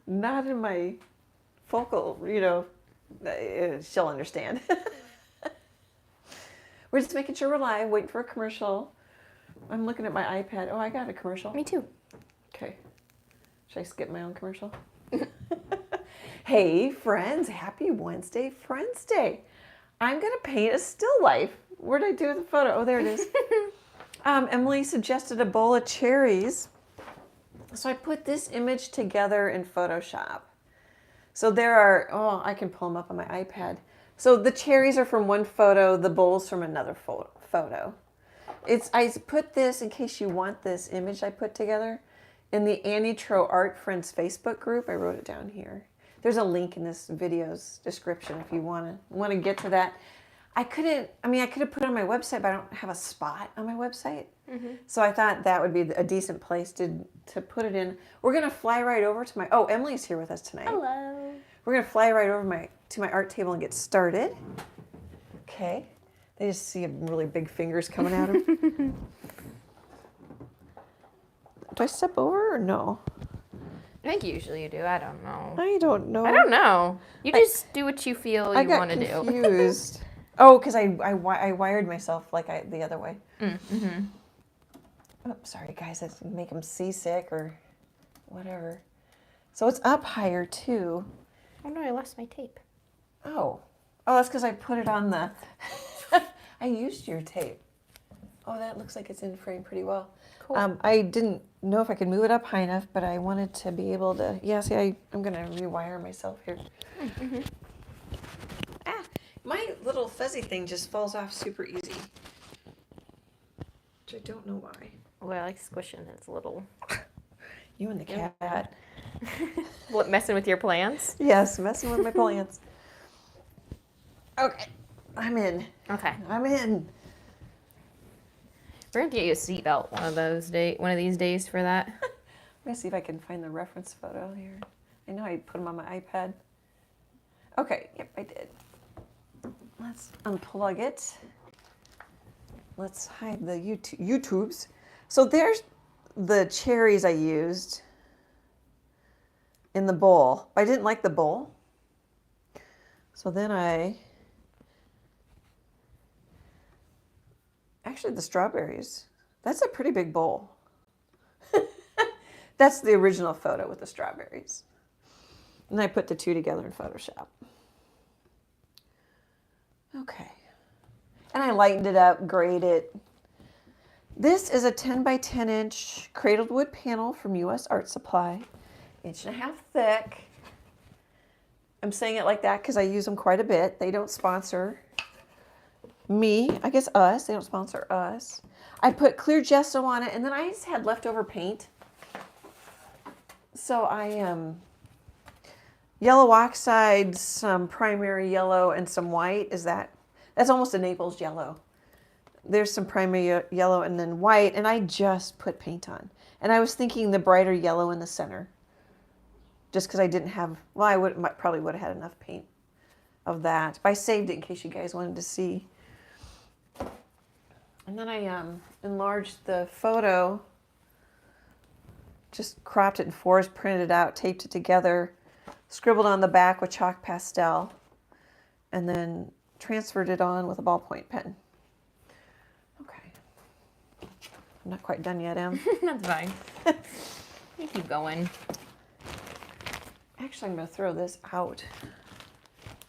not in my focal, you know, she'll understand. We're just making sure we're live, waiting for a commercial. I'm looking at my iPad. Oh, I got a commercial. Me too. Okay. Should I skip my own commercial? Hey, friends. Happy Wednesday, Friends Day. I'm going to paint a still life. Where did I do the photo? Oh, there it is. Emily suggested a bowl of cherries. So I put this image together in Photoshop. So there are, oh, I can pull them up on my iPad. So the cherries are from one photo, the bowl's from another photo. I put this, in case you want this image I put together, in the Annie Troe Art Friends Facebook group. I wrote it down here. There's a link in this video's description if you want to get to that. I could have put it on my website, but I don't have a spot on my website. Mm-hmm. So I thought that would be a decent place to put it in. We're going to fly right over to Emily's here with us tonight. Hello. We're going to fly right over to my art table and get started. Okay. They just see really big fingers coming at them. Do I step over or no? I think usually you do. I don't know. I don't know. I don't know. You just do what you feel you want to do. I got confused. Oh, because I wired myself like the other way. Mm-hmm. Oh, sorry, guys. I make them seasick or whatever. So it's up higher, too. Oh, no, I lost my tape. Oh, that's because I put it on the... I used your tape. Oh, that looks like it's in frame pretty well. Cool. I didn't know if I could move it up high enough, but I wanted to be able to... Yeah, see, I'm going to rewire myself here. Mm-hmm. My little fuzzy thing just falls off super easy. Which I don't know why. Well, I like squishing its little... You and the cat. What, messing with your plans? Yes, messing with my plants. Okay, I'm in. Okay. I'm in. We're going to get you a seatbelt one of these days for that. I'm going to see if I can find the reference photo here. I know I put them on my iPad. Okay, yep, I did. Let's unplug it. Let's hide the YouTubes. So there's the cherries I used in the bowl. I didn't like the bowl. So then actually the strawberries. That's a pretty big bowl. That's the original photo with the strawberries. And I put the two together in Photoshop. Okay. And I lightened it up, grayed it. This is a 10 by 10 inch cradled wood panel from U.S. Art Supply. 1.5 inches thick. I'm saying it like that because I use them quite a bit. They don't sponsor me, I guess us. They don't sponsor us. I put clear gesso on it, and then I just had leftover paint. So I yellow oxide, some primary yellow, and some white. That's almost a Naples yellow. There's some primary yellow and then white, and I just put paint on. And I was thinking the brighter yellow in the center, just because I didn't have. Well, I probably would have had enough paint of that, but I saved it in case you guys wanted to see. And then I enlarged the photo, just cropped it in 4s, printed it out, taped it together, scribbled on the back with chalk pastel, and then transferred it on with a ballpoint pen. Okay. I'm not quite done yet, Em. That's fine. You keep going. Actually, I'm going to throw this out.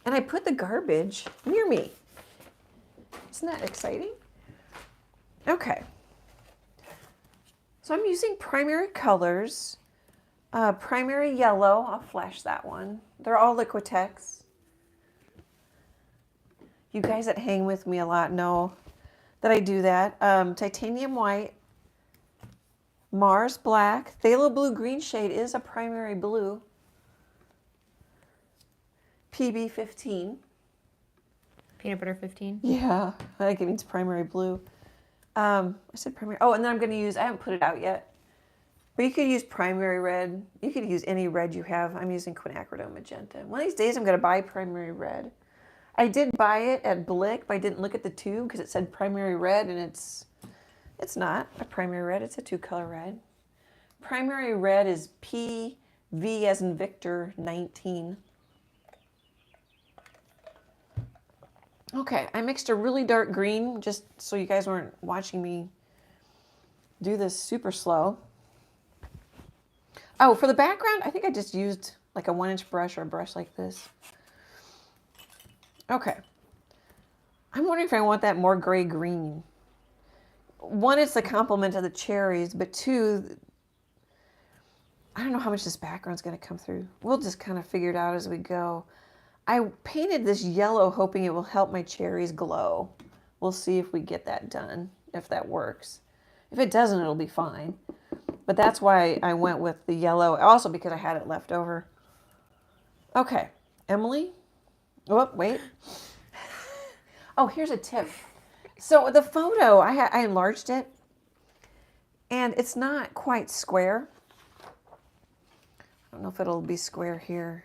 And I put the garbage near me. Isn't that exciting? Okay. So I'm using primary colors. Primary yellow, I'll flash that one. They're all Liquitex. You guys that hang with me a lot know that I do that. Titanium white, Mars black, Phthalo Blue green shade is a primary blue. PB 15. Peanut butter 15? Yeah, I think it means primary blue. I said primary. Oh, and then I'm going to use, I haven't put it out yet, but you could use primary red. You could use any red you have. I'm using Quinacridone Magenta. One of these days I'm going to buy primary red. I did buy it at Blick, but I didn't look at the tube because it said primary red, and it's not a primary red. It's a 2-color red. Primary red is V as in Victor 19. Okay, I mixed a really dark green just so you guys weren't watching me do this super slow. Oh, for the background, I think I just used like a 1-inch brush or a brush like this. Okay. I'm wondering if I want that more gray-green. One, it's the complement of the cherries, but two, I don't know how much this background's going to come through. We'll just kind of figure it out as we go. I painted this yellow hoping it will help my cherries glow. We'll see if we get that done, if that works. If it doesn't, it'll be fine. But that's why I went with the yellow, also because I had it left over. Okay, Emily. Oh, wait. Oh, here's a tip. So the photo, I enlarged it, and it's not quite square. I don't know if it'll be square here.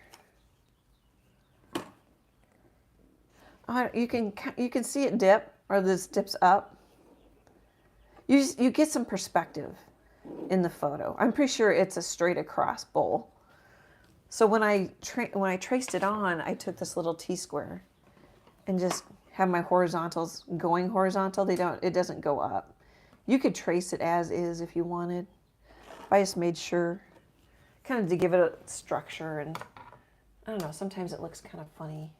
You can see it dip, or this dips up. You get some perspective in the photo. I'm pretty sure it's a straight across bowl. So when I traced it on, I took this little T-square and just have my horizontals going horizontal. It doesn't go up. You could trace it as is if you wanted. I just made sure, kind of to give it a structure, and I don't know, sometimes it looks kind of funny,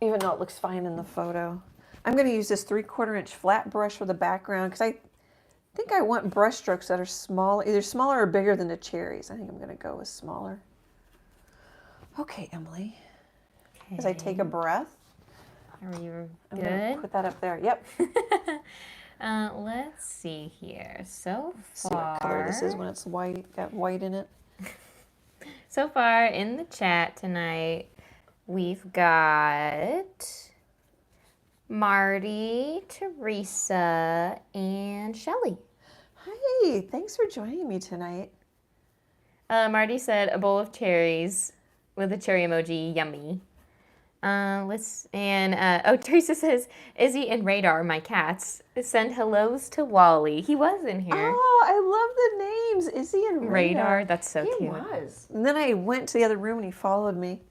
even though it looks fine in the photo. I'm going to use this 3/4 inch flat brush for the background because I think I want brush strokes that are small, either smaller or bigger than the cherries. I think I'm going to go with smaller. Okay, Emily. Okay. As I take a breath. Are you I'm good? going to put that up there. Yep. Let's see here. So See what color this is when it's white. Got white in it. So far in the chat tonight, we've got Marty, Teresa, and Shelly. Hi, thanks for joining me tonight. Marty said a bowl of cherries with a cherry emoji, yummy. Teresa says, Izzy and Radar, my cats, send hellos to Wally. He was in here. Oh, I love the names, Izzy and Radar, that's so cute. He was. And then I went to the other room and he followed me.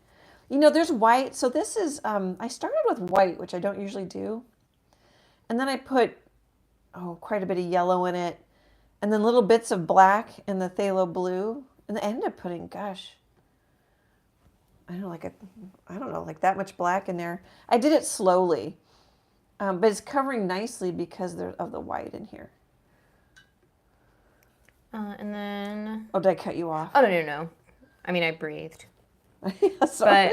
You know, there's white. So this is, I started with white, which I don't usually do. And then I put, quite a bit of yellow in it. And then little bits of black and the Phthalo Blue. And I ended up putting, I don't know, like that much black in there. I did it slowly, but it's covering nicely because of the white in here. And then... Oh, did I cut you off? Oh, no. I mean, I breathed. Sorry.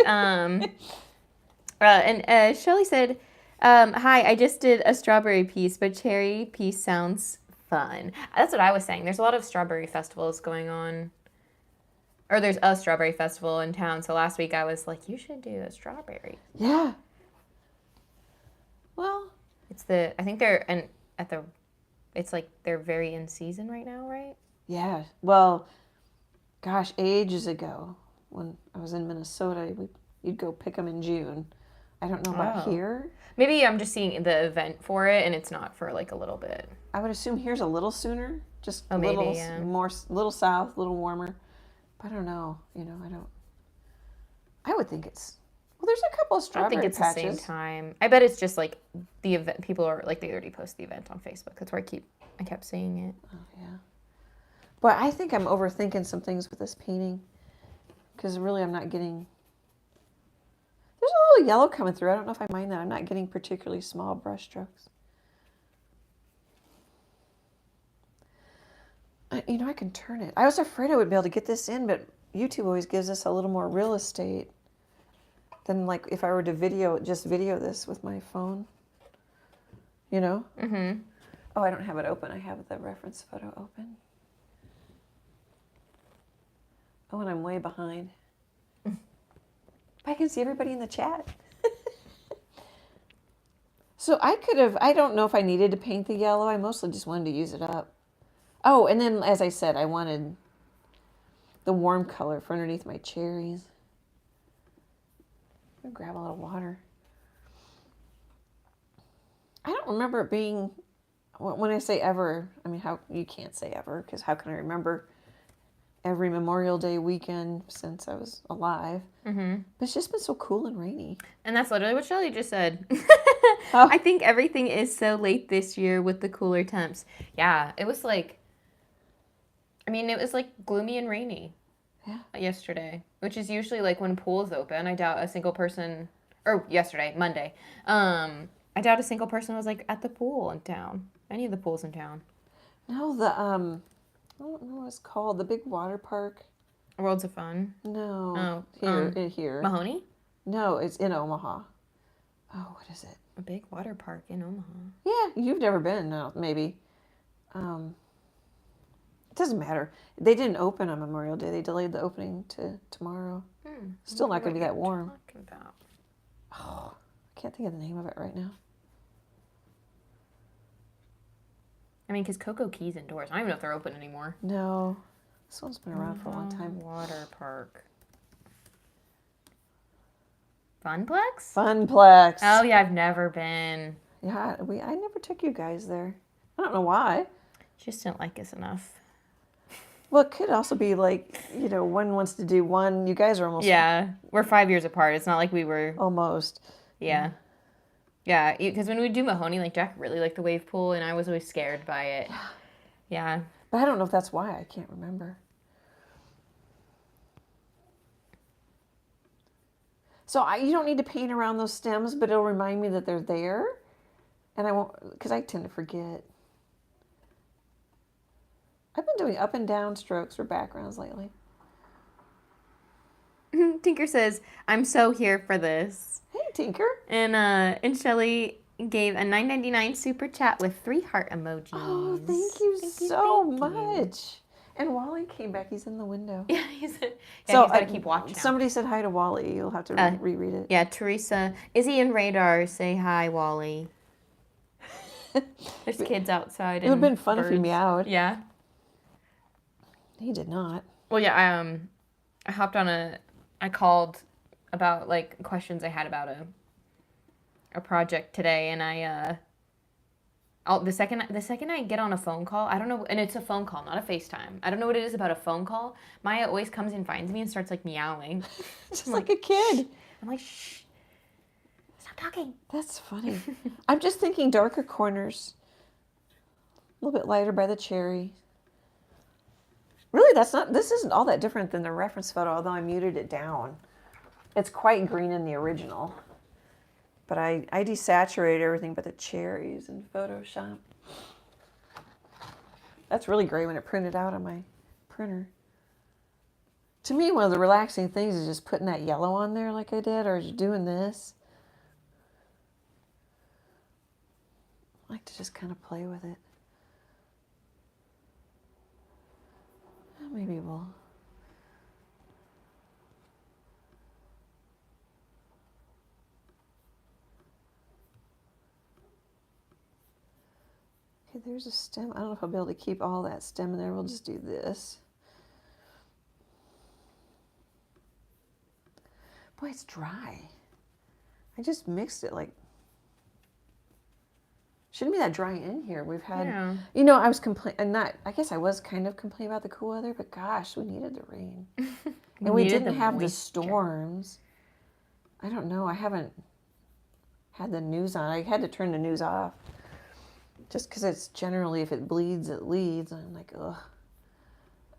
But, Shelly said, hi, I just did a strawberry piece, but cherry piece sounds fun. That's what I was saying. There's a lot of strawberry festivals going on. Or there's a strawberry festival in town. So last week I was like, you should do a strawberry. Yeah. Well, I think they're it's like they're very in season right now, right? Yeah. Well, ages ago when I was in Minnesota, you'd go pick them in June. I don't know about here. Maybe I'm just seeing the event for it and it's not for like a little bit. I would assume here's a little sooner, just a maybe, little yeah. little south, a little warmer. I don't know. I would think it's, there's a couple of strawberry patches. I think it's the same time. I bet it's just like the event. People are like, they already post the event on Facebook. That's where I kept seeing it. Oh, yeah. But I think I'm overthinking some things with this painting because really I'm not getting, there's a little yellow coming through. I don't know if I mind that. I'm not getting particularly small brush strokes. I can turn it. I was afraid I wouldn't be able to get this in, but YouTube always gives us a little more real estate than like if I were to video this with my phone. Mm-hmm. Oh, I don't have it open. I have the reference photo open. Oh, and I'm way behind. But I can see everybody in the chat. So I don't know if I needed to paint the yellow. I mostly just wanted to use it up. Oh, and then, as I said, I wanted the warm color for underneath my cherries. I'm going to grab a little water. I don't remember it being, when I say ever, I mean, you can't say ever, because how can I remember every Memorial Day weekend since I was alive. Mm-hmm. But it's just been so cool and rainy. And that's literally what Shelly just said. Oh. I think everything is so late this year with the cooler temps. Yeah, it was like, it was like gloomy and rainy. Yeah. Yesterday, which is usually like when pools open. I doubt a single person, or yesterday, Monday. I doubt a single person was like at the pool in town. Any of the pools in town. No, I don't know what it's called. The big water park. Worlds of Fun. No. Oh, here. Mahoney? No, it's in Omaha. Oh, what is it? A big water park in Omaha. Yeah, you've never been. No, maybe. It doesn't matter. They didn't open on Memorial Day. They delayed the opening to tomorrow. Still not going to be that warm. About. Oh, I can't think of the name of it right now. Because Cocoa Key's indoors. I don't even know if they're open anymore. No. This one's been around for a long time. Water Park. Funplex? Funplex. Oh, yeah, I've never been. Yeah, I never took you guys there. I don't know why. Just didn't like us enough. Well, it could also be like, one wants to do one. You guys are almost... Yeah, we're 5 years apart. It's not like we were... Almost. Yeah. Yeah, because when we do Mahoney, like, Jack really liked the wave pool, and I was always scared by it. Yeah. But I don't know if that's why. I can't remember. So you don't need to paint around those stems, but it'll remind me that they're there. And I won't, because I tend to forget. I've been doing up and down strokes for backgrounds lately. Tinker says, I'm so here for this. Hey, Tinker. And Shelly gave a $9.99 super chat with 3 heart emojis. Oh, thank you so much. And Wally came back. He's in the window. Yeah, he's got to keep watching. Somebody said hi to Wally. You'll have to reread it. Yeah, Teresa. Izzy and Radar say hi, Wally. There's kids outside. It would have been fun if he meowed. Yeah. He did not. Well, yeah, I hopped on I called about, like, questions I had about a project today, and the second I get on a phone call, I don't know, and it's a phone call, not a FaceTime. I don't know what it is about a phone call. Maya always comes and finds me and starts, like, meowing. Just like a kid. I'm like, shh, stop talking. That's funny. I'm just thinking darker corners. A little bit lighter by the cherry. Really, this isn't all that different than the reference photo, although I muted it down. It's quite green in the original. But I desaturated everything but the cherries in Photoshop. That's really great when it printed out on my printer. To me, one of the relaxing things is just putting that yellow on there like I did, or doing this. I like to just kind of play with it. Maybe we'll... Okay, there's a stem. I don't know if I'll be able to keep all that stem in there. We'll just do this. Boy, it's dry. I just mixed it like... Shouldn't be that dry in here. We've had... Yeah. I was complaining... I guess I was kind of complaining about the cool weather, but gosh, we needed the rain. And we didn't have the storms. I don't know. I haven't had the news on. I had to turn the news off. Just because it's generally, if it bleeds, it leads. I'm like, ugh.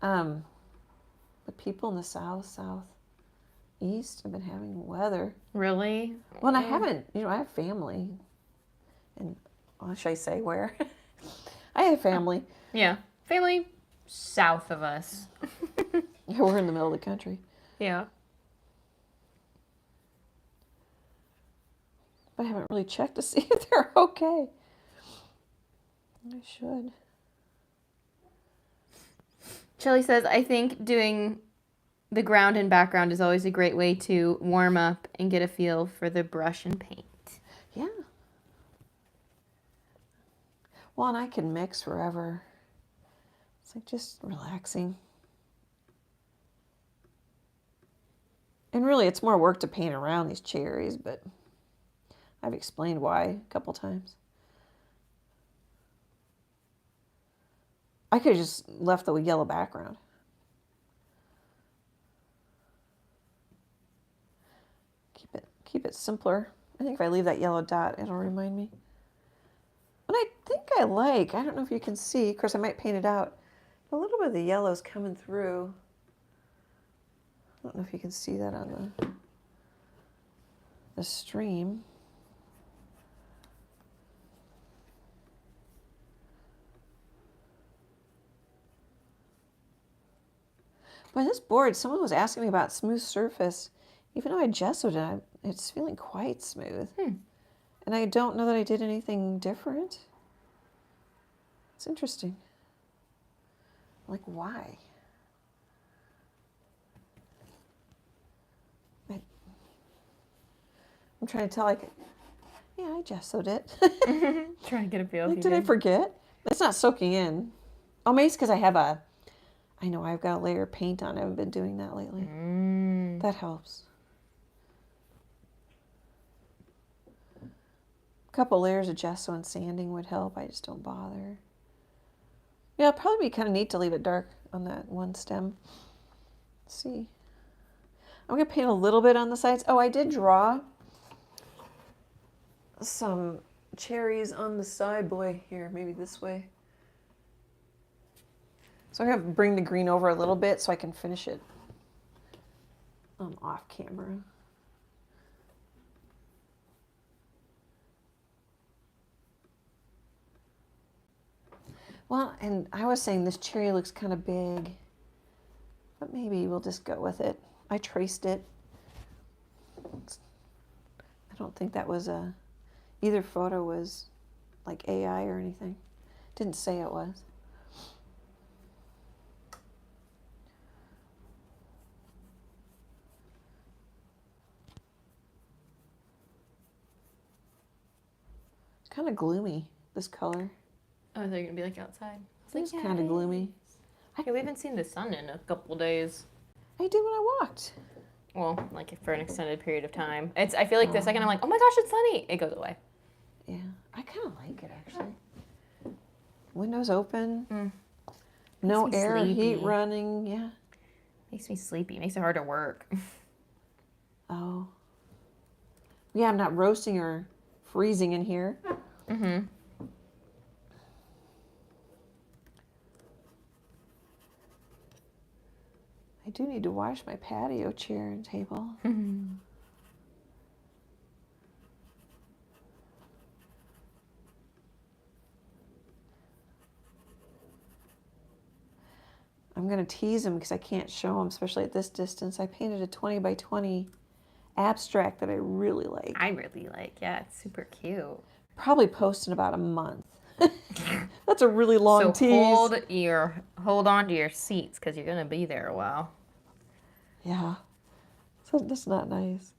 The people in the southeast have been having weather. Really? Well, and I haven't, I have family. And, well, should I say where? I have family. Yeah. Family south of us. We're in the middle of the country. Yeah. But I haven't really checked to see if they're okay. I should. Shelly says, I think doing the ground and background is always a great way to warm up and get a feel for the brush and paint. Yeah. Well, and I can mix forever. It's like just relaxing. And really, it's more work to paint around these cherries, but I've explained why a couple times. I could have just left the yellow background. keep it simpler. I think if I leave that yellow dot, it'll remind me. What I think I like, I don't know if you can see, of course I might paint it out, a little bit of the yellow's coming through. I don't know if you can see that on the stream. But this board, someone was asking me about smooth surface. Even though I gessoed it, it's feeling quite smooth. And I don't know that I did anything different. It's interesting. Like, why? I'm trying to tell, like, yeah, I gessoed it. Trying to get a feel. Like, did I forget? It's not soaking in. Oh, maybe it's because I have I know I've got a layer of paint on. I haven't been doing that lately. That helps. A couple layers of gesso and sanding would help. I just don't bother. Yeah, it'll probably be kind of neat to leave it dark on that one stem. Let's see. I'm going to paint a little bit on the sides. Oh, I did draw some cherries on the side. Boy, here, maybe this way. So I'm going to bring the green over a little bit so I can finish it off camera. Well, and I was saying this cherry looks kind of big, but maybe we'll just go with it. I traced it. I don't think that was either photo was like AI or anything. Didn't say it was. It's kind of gloomy, this color. Oh, they're gonna be like outside. It's kind of gloomy. Yeah, we haven't seen the sun in a couple days. I did when I walked. Well, like for an extended period of time. I feel like the second I'm like, oh my gosh, it's sunny, it goes away. Yeah, I kind of like it actually. Windows open. No air or heat running. Yeah. Makes me sleepy. Makes it hard to work. Oh. Yeah, I'm not roasting or freezing in here. I do need to wash my patio chair and table. I'm going to tease them because I can't show them, especially at this distance. I painted a 20 by 20 abstract that I really like. Yeah, it's super cute. Probably post in about a month. That's a really long tease. Hold on to your seats because you're gonna be there a while. Yeah, so that's not nice.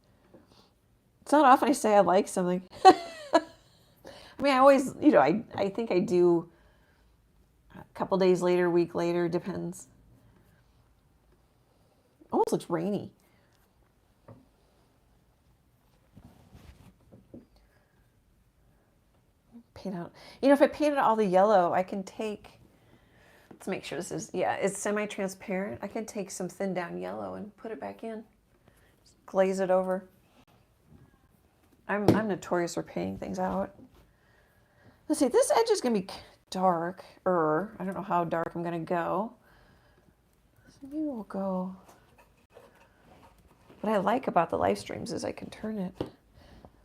It's not often I say I like something. I mean, I always, I think I do a couple days later, week later, depends. Almost looks rainy. Paint out. If I painted all the yellow, I can take, let's make sure this is, it's semi-transparent. I can take some thin down yellow and put it back in. Just glaze it over. I'm notorious for painting things out. Let's see, this edge is going to be darker. I don't know how dark I'm going to go. So maybe we'll go. What I like about the live streams is I can turn it.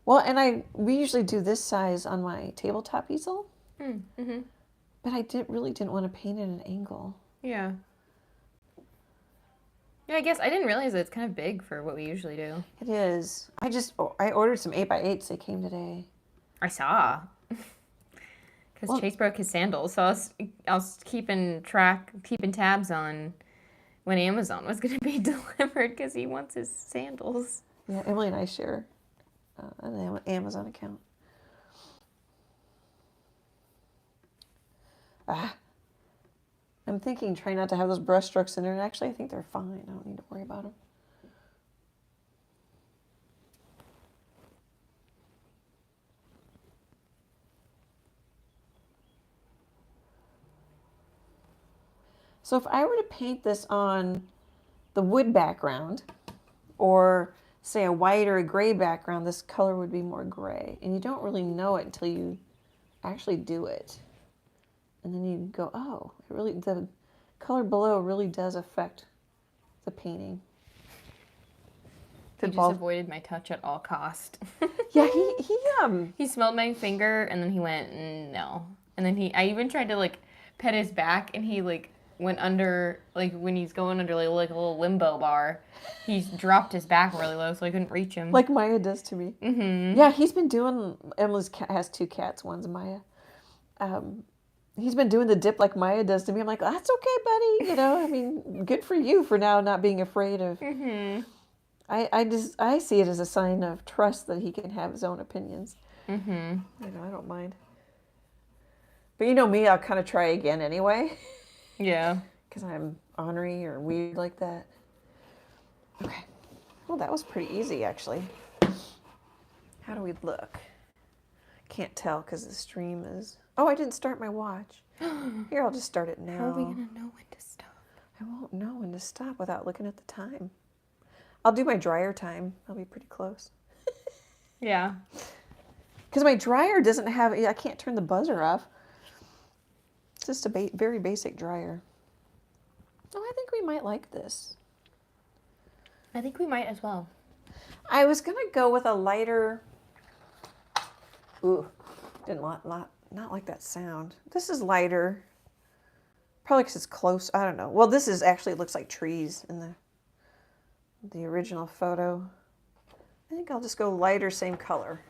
Well, and we usually do this size on my tabletop easel. But I really didn't want to paint it at an angle. Yeah. Yeah, I guess I didn't realize that it's kind of big for what we usually do. It is. I ordered some 8x8s. They came today. I saw. Because Chase broke his sandals, so I was keeping tabs on when Amazon was going to be delivered because he wants his sandals. Yeah, Emily and I share an Amazon account. I'm thinking, try not to have those brush strokes in there. And actually, I think they're fine. I don't need to worry about them. So if I were to paint this on the wood background or say, a white or a gray background, this color would be more gray. And you don't really know it until you actually do it. And then you go, oh, the color below really does affect the painting. He just avoided my touch at all cost. Yeah, he smelled my finger and then he went, no. And then I even tried to like pet his back and he like went under, like when he's going under like a little limbo bar, he's dropped his back really low so I couldn't reach him. Like Maya does to me. Mm-hmm. Yeah, he's been doing, Emily's cat has 2 cats, one's Maya. He's been doing the dip like Maya does to me. I'm like, that's okay, buddy. You know, I mean, good for you for now not being afraid of. Mm-hmm. I see it as a sign of trust that he can have his own opinions. Mm-hmm. You know, I don't mind. But you know me, I'll kind of try again anyway. Yeah. Because I'm ornery or weird like that. Okay. Well, that was pretty easy, actually. How do we look? Can't tell because the stream is... Oh, I didn't start my watch. Here, I'll just start it now. How are we going to know when to stop? I won't know when to stop without looking at the time. I'll do my dryer time. I'll be pretty close. Yeah. Because my dryer doesn't have... I can't turn the buzzer off. It's just a very basic dryer. Oh, I think we might like this. I think we might as well. I was going to go with a lighter... Ooh, not like that sound. This is lighter. Probably because it's close. I don't know. Well, this is actually, it looks like trees in the original photo. I think I'll just go lighter, same color.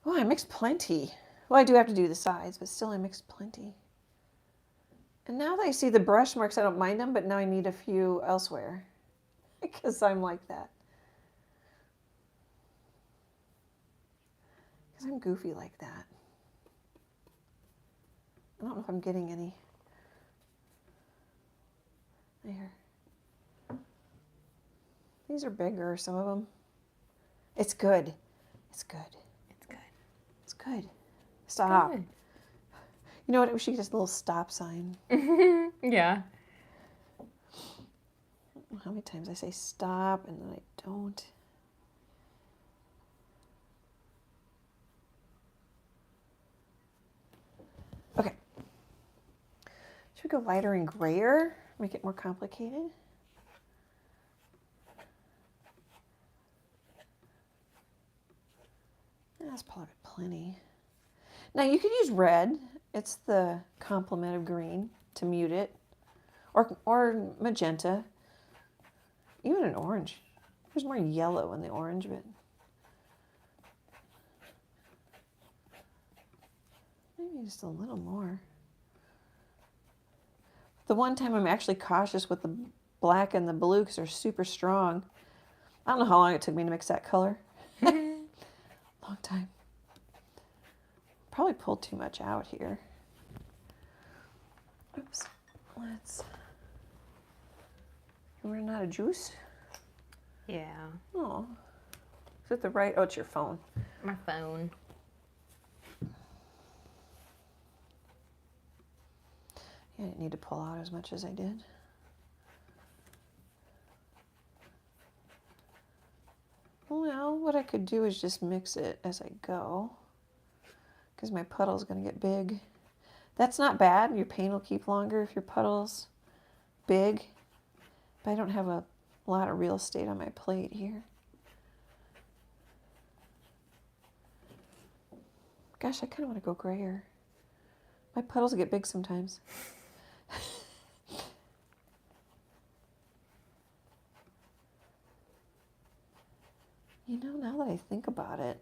Oh, I mixed plenty. Well, I do have to do the sides, but still I mixed plenty. And now that I see the brush marks, I don't mind them, but now I need a few elsewhere because I'm like that. Because I'm goofy like that. I don't know if I'm getting any. There. These are bigger, some of them. It's good. It's good. It's good. It's good. Stop. Good. You know what? We should get a little stop sign. Yeah. How many times I say stop and then I don't. Okay. Should we go lighter and grayer? Make it more complicated? That's probably plenty. Now you could use red. It's the complement of green to mute it. Or magenta. Even an orange. There's more yellow in the orange, but maybe just a little more. The one time I'm actually cautious with the black and the blue because they're super strong. I don't know how long it took me to mix that color. Long time. Probably pulled too much out here. Oops. Let's... You run out of juice? Yeah. Oh. Is it the right? Oh, it's your phone. My phone. Yeah, I didn't need to pull out as much as I did. Well, what I could do is just mix it as I go. Because my puddle's going to get big. That's not bad. Your paint will keep longer if your puddle's big. But I don't have a lot of real estate on my plate here. Gosh, I kind of want to go grayer. My puddles get big sometimes. You know, now that I think about it.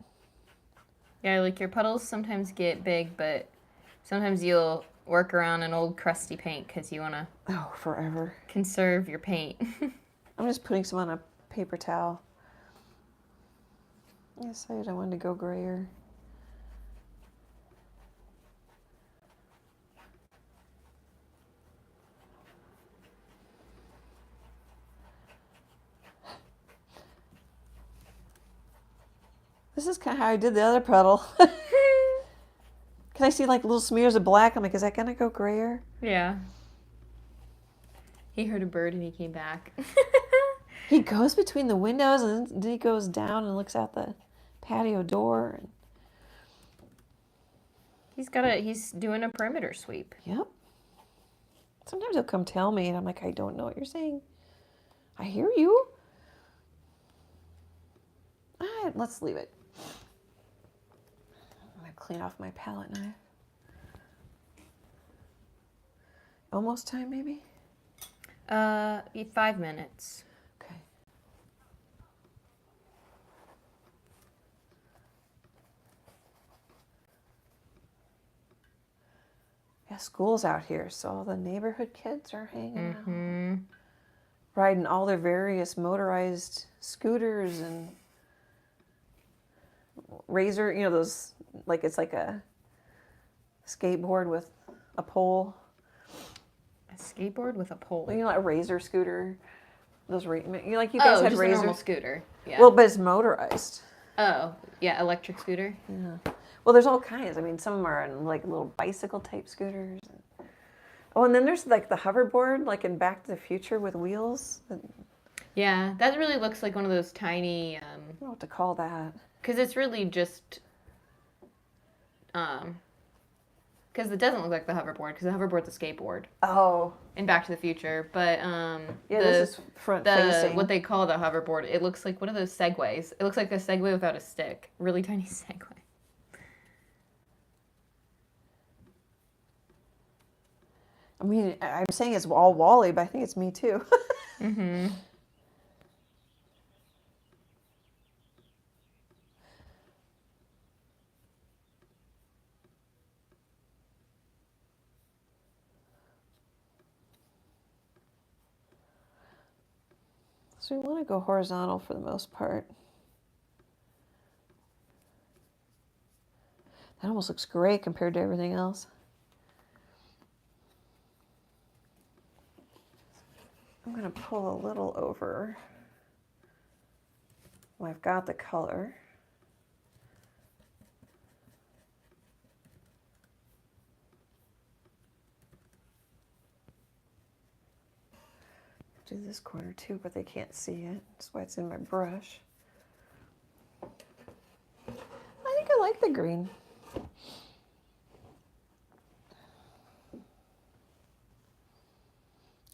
Yeah, like your puddles sometimes get big, but sometimes you'll work around an old crusty paint because you want to forever conserve your paint. I'm just putting some on a paper towel. I decided I wanted to go grayer. This is kind of how I did the other puddle. Can I see like little smears of black? I'm like, is that going to go grayer? Yeah. He heard a bird and he came back. He goes between the windows and then he goes down and looks out the patio door. And... He's doing a perimeter sweep. Yep. Sometimes he'll come tell me and I'm like, I don't know what you're saying. I hear you. All right, let's leave it. I'm gonna clean off my palette knife. Almost time, maybe? 5 minutes. Okay. Yeah, school's out here, so all the neighborhood kids are hanging out. Riding all their various motorized scooters and razor, you know, those, like it's like a skateboard with a pole. A skateboard with a pole. You know, like a razor scooter. Those, you know, like you guys had just razor. a normal scooter. Yeah. Well, but it's motorized. Oh, yeah, electric scooter. Yeah. Well, there's all kinds. I mean, some of them are on like little bicycle type scooters. Oh, and then there's like the hoverboard, like in Back to the Future with wheels. Yeah, that really looks like one of those tiny. I don't know what to call that. Because it's really just. Because it doesn't look like the hoverboard, because the hoverboard's a skateboard. Oh. In Back to the Future, but this is front facing. What they call the hoverboard, it looks like one of those Segways. It looks like a Segway without a stick, really tiny Segway. I mean, I'm saying it's all Wally, but I think it's me too. So we want to go horizontal for the most part. That almost looks great compared to everything else. I'm going to pull a little over. Well, I've got the color. Do this corner too, but they can't see it. That's why it's in my brush. I think I like the green.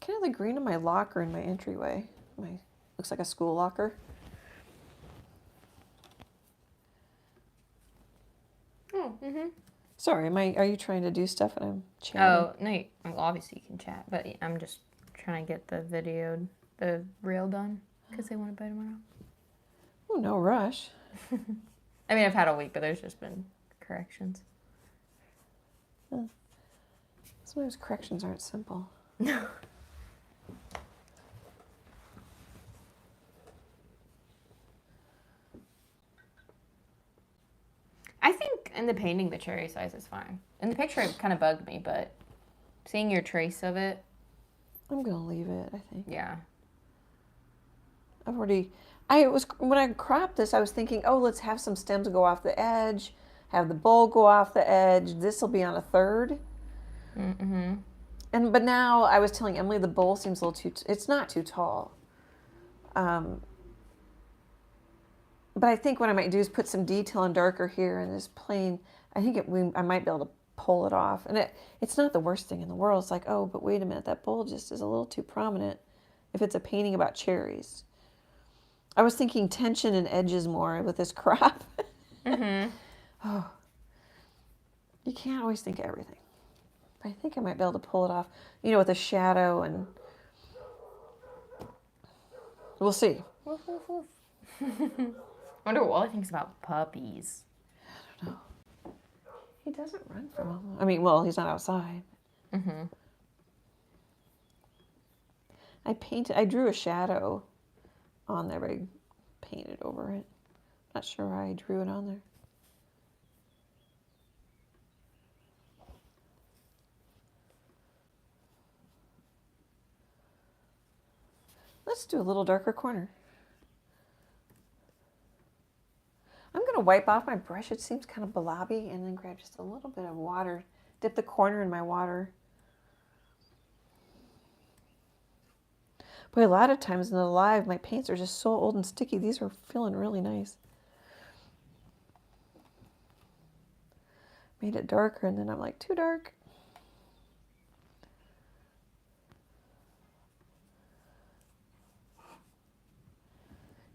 Kind of the green in my locker in my entryway. Looks like a school locker. Oh, Sorry, are you trying to do stuff and I'm chatting? Oh, no, well, obviously you can chat, but I'm just trying to get the reel done, because they want it by tomorrow. Oh, no rush. I mean, I've had a week, but there's just been corrections. Sometimes corrections aren't simple. No. I think in the painting, the cherry size is fine. In the picture, it kind of bugged me, but seeing your trace of it. I'm going to leave it, I think. Yeah. when I cropped this, I was thinking, oh, let's have some stems go off the edge, have the bowl go off the edge. This will be on a third. But now I was telling Emily the bowl seems a little too, it's not too tall. But I think what I might do is put some detail and darker here in this plain. I think I might be able to pull it off. And it's not the worst thing in the world. It's like, oh, but wait a minute, that bowl just is a little too prominent if it's a painting about cherries. I was thinking tension and edges more with this crop. Oh, you can't always think of everything. But I think I might be able to pull it off, with a shadow, and we'll see. Woof, woof, woof. I wonder what Wally thinks about puppies. I don't know. He doesn't run from them. I mean, well, he's not outside. I drew a shadow on there, but I painted over it. Not sure why I drew it on there. Let's do a little darker corner. I'm going to wipe off my brush. It seems kind of blobby, and then grab just a little bit of water. Dip the corner in my water. But a lot of times in the live, my paints are just so old and sticky. These are feeling really nice. Made it darker, and then I'm like, too dark.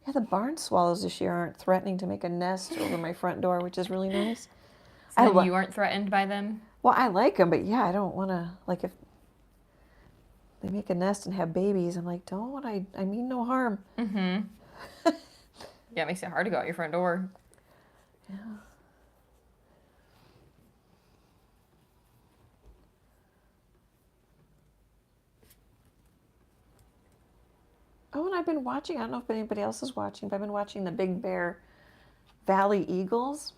Yeah, the barn swallows this year aren't threatening to make a nest over my front door, which is really nice. So you weren't threatened by them? Well, I like them, but yeah, I don't want to, like, if they make a nest and have babies, I'm like, don't, I mean no harm. Mm-hmm. Yeah, it makes it hard to go out your front door. Yeah. Oh, and I've been watching, I don't know if anybody else is watching, but I've been watching the Big Bear Valley Eagles.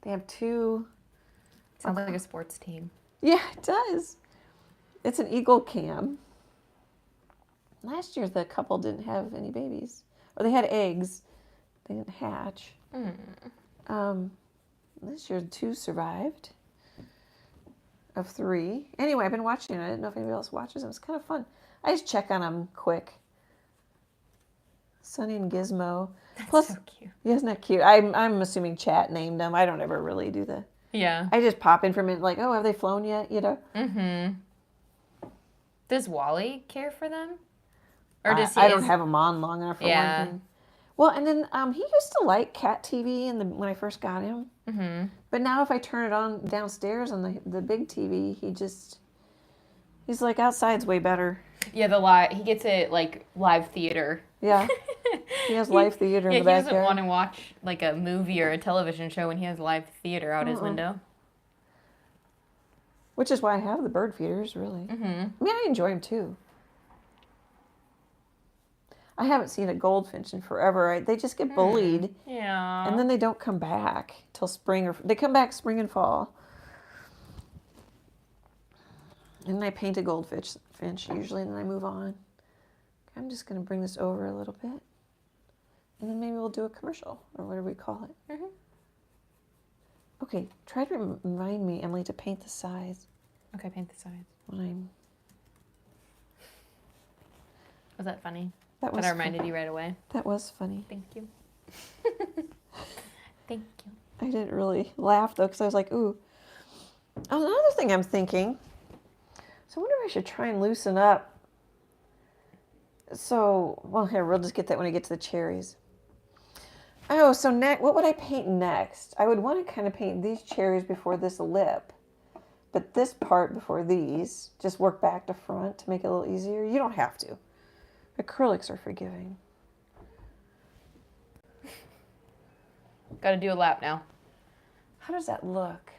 They have two. Sounds like a sports team. Yeah, it does. It's an eagle cam. Last year, the couple didn't have any babies. Or they had eggs. They didn't hatch. This year, 2 survived of 3. Anyway, I've been watching it. I didn't know if anybody else watches them. It's kind of fun. I just check on them quick. Sunny and Gizmo. That's Plus, so cute. isn't that cute? I'm assuming Chat named them. I don't ever really do the... Yeah. I just pop in for a minute, like, oh, have they flown yet? You know? Mm-hmm. Does Wally care for them? Or does I don't have him on long enough for one thing. Well, and then he used to like cat TV when I first got him. Mm-hmm. But now if I turn it on downstairs on the big TV, he's like, outside's way better. Yeah, he gets it like live theater. Yeah. He has live theater in the backyard. He doesn't want to watch like a movie or a television show when he has live theater out his window. Which is why I have the bird feeders, really. Mm-hmm. I mean, I enjoy them too. I haven't seen a goldfinch in forever. They just get bullied. Yeah. And then they don't come back till spring, or they come back spring and fall. And then I paint a goldfinch usually, and then I move on. I'm just going to bring this over a little bit. And then maybe we'll do a commercial, or whatever we call it. Mm-hmm. Okay, try to remind me, Emily, to paint the sides. Okay, paint the sides. Was that funny? That reminded you right away? That was funny. Thank you. Thank you. I didn't really laugh, though, because I was like, ooh. Another thing I'm thinking, so I wonder if I should try and loosen up. So, well, here, we'll just get that when I get to the cherries. Oh, so what would I paint next? I would want to kind of paint these cherries before this lip, but this part before these. Just work back to front to make it a little easier. You don't have to. Acrylics are forgiving. Got to do a lap now. How does that look?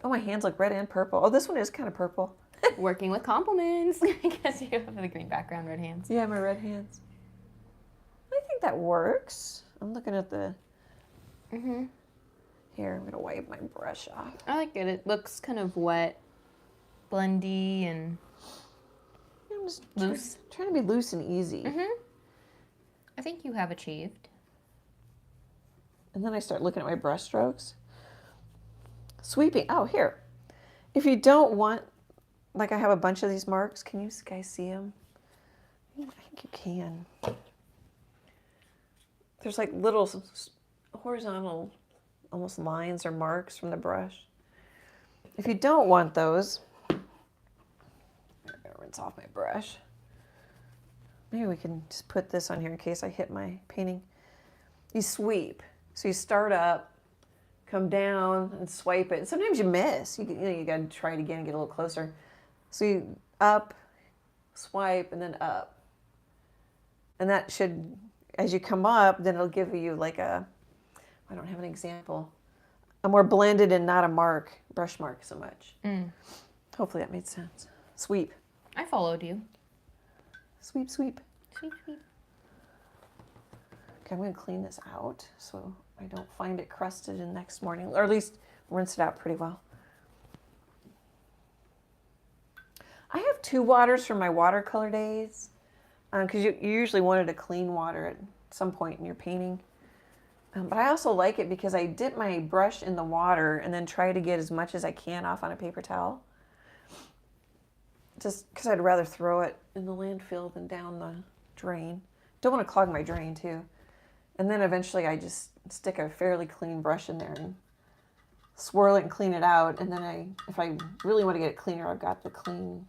Oh, my hands look red and purple. Oh, this one is kind of purple. Working with compliments. I guess you have the green background, red hands. Yeah, my red hands. I think that works. I'm looking at the... Mm-hmm. Here, I'm going to wipe my brush off. I like it. It looks kind of wet, blendy, and I'm just loose. Trying to be loose and easy. Mm-hmm. I think you have achieved. And then I start looking at my brush strokes. Sweeping. Oh, here. If you don't want... Like I have a bunch of these marks. Can you guys see them? I think you can. There's like little horizontal almost lines or marks from the brush. If you don't want those, I'm gonna rinse off my brush. Maybe we can just put this on here in case I hit my painting. You sweep. So you start up, come down and swipe it. Sometimes you miss. You gotta try it again and get a little closer. So you up, swipe, and then up. And that should, as you come up, then it'll give you like I don't have an example, a more blended and not a brush mark so much. Hopefully that made sense. Sweep. I followed you. Sweep, sweep. Sweep, sweep. Okay, I'm going to clean this out so I don't find it crusted in next morning, or at least rinse it out pretty well. I have 2 waters for my watercolor days because you usually wanted a clean water at some point in your painting. But I also like it because I dip my brush in the water and then try to get as much as I can off on a paper towel. just because I'd rather throw it in the landfill than down the drain. Don't want to clog my drain too. And then eventually I just stick a fairly clean brush in there and swirl it and clean it out. And then if I really want to get it cleaner, I've got the clean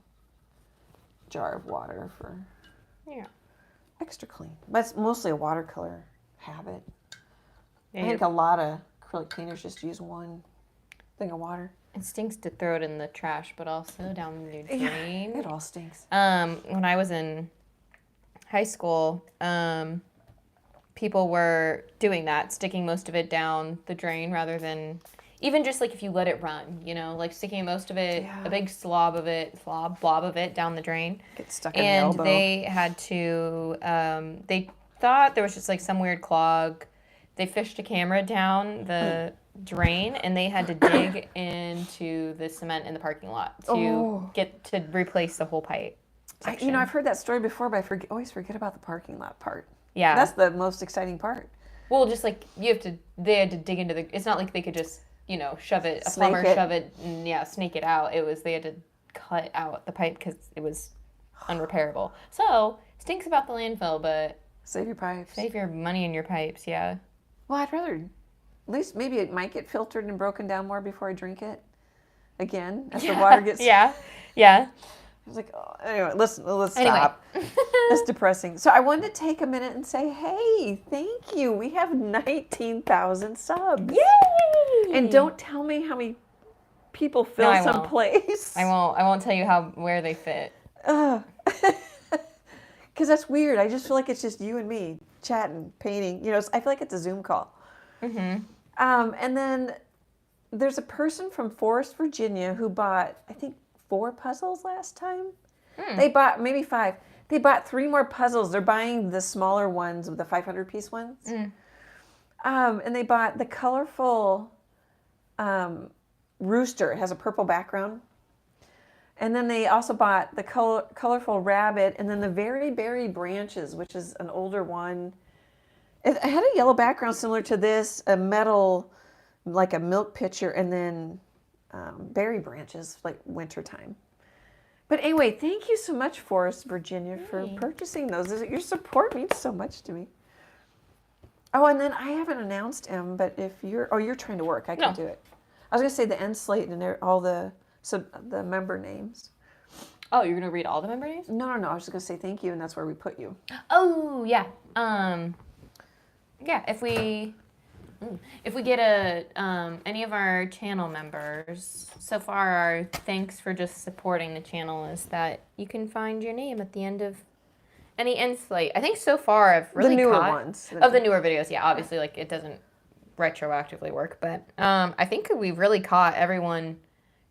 jar of water for extra clean. But it's mostly a watercolor habit. I think a lot of acrylic painters just use one thing of water. It stinks to throw it in the trash, but also down the drain. It all stinks. When I was in high school, people were doing that, sticking most of it down the drain rather than even just like if you let it run, you know, like sticking most of it, a big blob of it down the drain. Get stuck in the elbow. And they had to, they thought there was just like some weird clog. They fished a camera down the drain and they had to dig into the cement in the parking lot to get to replace the whole pipe. I've heard that story before, but I always forget about the parking lot part. Yeah. That's the most exciting part. Well, just like they had to dig into it's not like they could just, shove it, shove it and snake it out. They had to cut out the pipe because it was unrepairable. So, stinks about the landfill, but save your pipes. Save your money in your pipes, yeah. Well, I'd rather, at least maybe it might get filtered and broken down more before I drink it again as the water gets. Yeah. I was like, anyway, let's stop. That's depressing. So I wanted to take a minute and say, hey, thank you. We have 19,000 subs. Yay! And don't tell me how many people fill some place. I won't tell you where they fit. Because that's weird. I just feel like it's just you and me chatting, painting. I feel like it's a Zoom call. Mm-hmm. And then there's a person from Forest, Virginia who bought, I think, 4 puzzles last time. They bought maybe 5. They bought 3 more puzzles. They're buying the smaller ones, the 500-piece ones. And they bought the colorful rooster. It has a purple background. And then they also bought the colorful rabbit, and then the very berry branches, which is an older one. It had a yellow background similar to this, a metal, like a milk pitcher, and then berry branches, like wintertime. But anyway, thank you so much, Forest, Virginia, for purchasing those. Your support means so much to me. Oh, and then I haven't announced him, but if you're trying to work, I can do it. I was going to say the end slate and all the member names. Oh, you're going to read all the member names? No. I was just going to say thank you, and that's where we put you. Oh, yeah. Yeah, if we get any of our channel members, so far our thanks for just supporting the channel is that you can find your name at the end of any end slate. I think so far I've really the newer caught ones. Of the newer videos, yeah, obviously like it doesn't retroactively work, but I think we've really caught everyone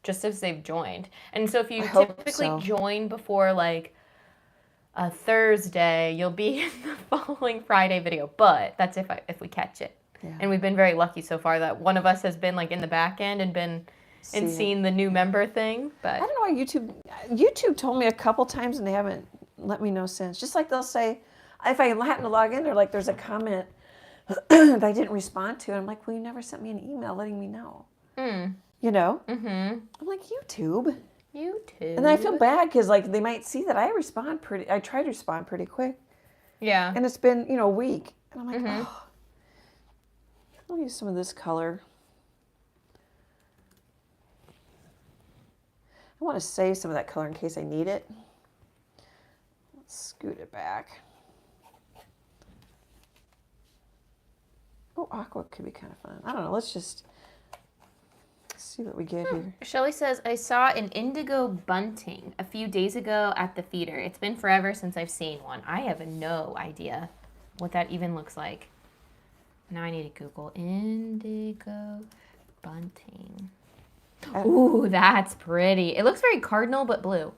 just as they've joined. And so if you typically join before like a Thursday, you'll be in the following Friday video, but that's if we catch it. Yeah. And we've been very lucky so far that one of us has been like in the back end and seen the new member thing. But I don't know why YouTube told me a couple times and they haven't let me know since. Just like they'll say, if I happen to log in, they're like, there's a comment that I didn't respond to. And I'm like, well, you never sent me an email letting me know. Mm-hmm. I'm like, YouTube. And then I feel bad because like they might see that I try to respond pretty quick. Yeah. And it's been, a week. And I'm like, I'll use some of this color. I want to save some of that color in case I need it. Let's scoot it back. Oh, aqua could be kind of fun. I don't know. Let's just see what we get here. Shelly says, I saw an indigo bunting a few days ago at the feeder. It's been forever since I've seen one. I have no idea what that even looks like. Now I need to Google indigo bunting. Ooh, that's pretty. It looks very cardinal but blue.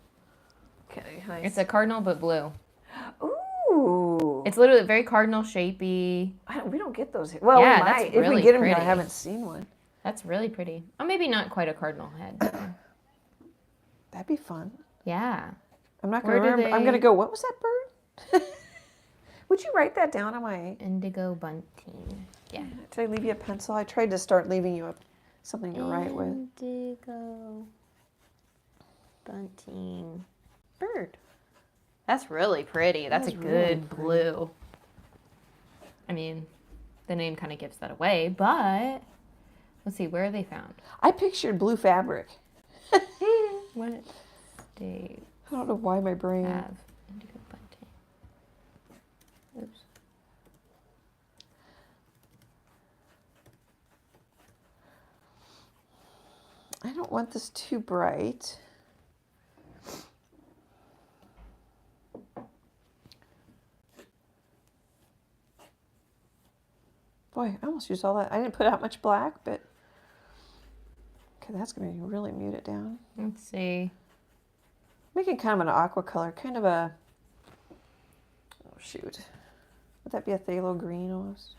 Okay, nice. It's a cardinal but blue. Ooh. It's literally very cardinal shapey. We don't get those here. Well, yeah, we might. Really if we get them pretty. here, I haven't seen one. That's really pretty. Oh, maybe not quite a cardinal head. That'd be fun. Yeah. I'm not going to remember. I'm going to go, what was that bird? Would you write that down on my... Indigo bunting. Yeah. Did I leave you a pencil? I tried to start leaving you something to write with. Indigo bunting. bird. That's really pretty. That's a is good really blue. I mean, the name kind of gives that away, but let's see, where are they found? I pictured blue fabric. What state I don't know why my brain. have indigo bunting? Oops. I don't want this too bright. Boy, I almost used all that. I didn't put out much black, but okay, that's going to really mute it down. Let's see. Making kind of an aqua color, kind of a, oh shoot. Would that be a phthalo green almost?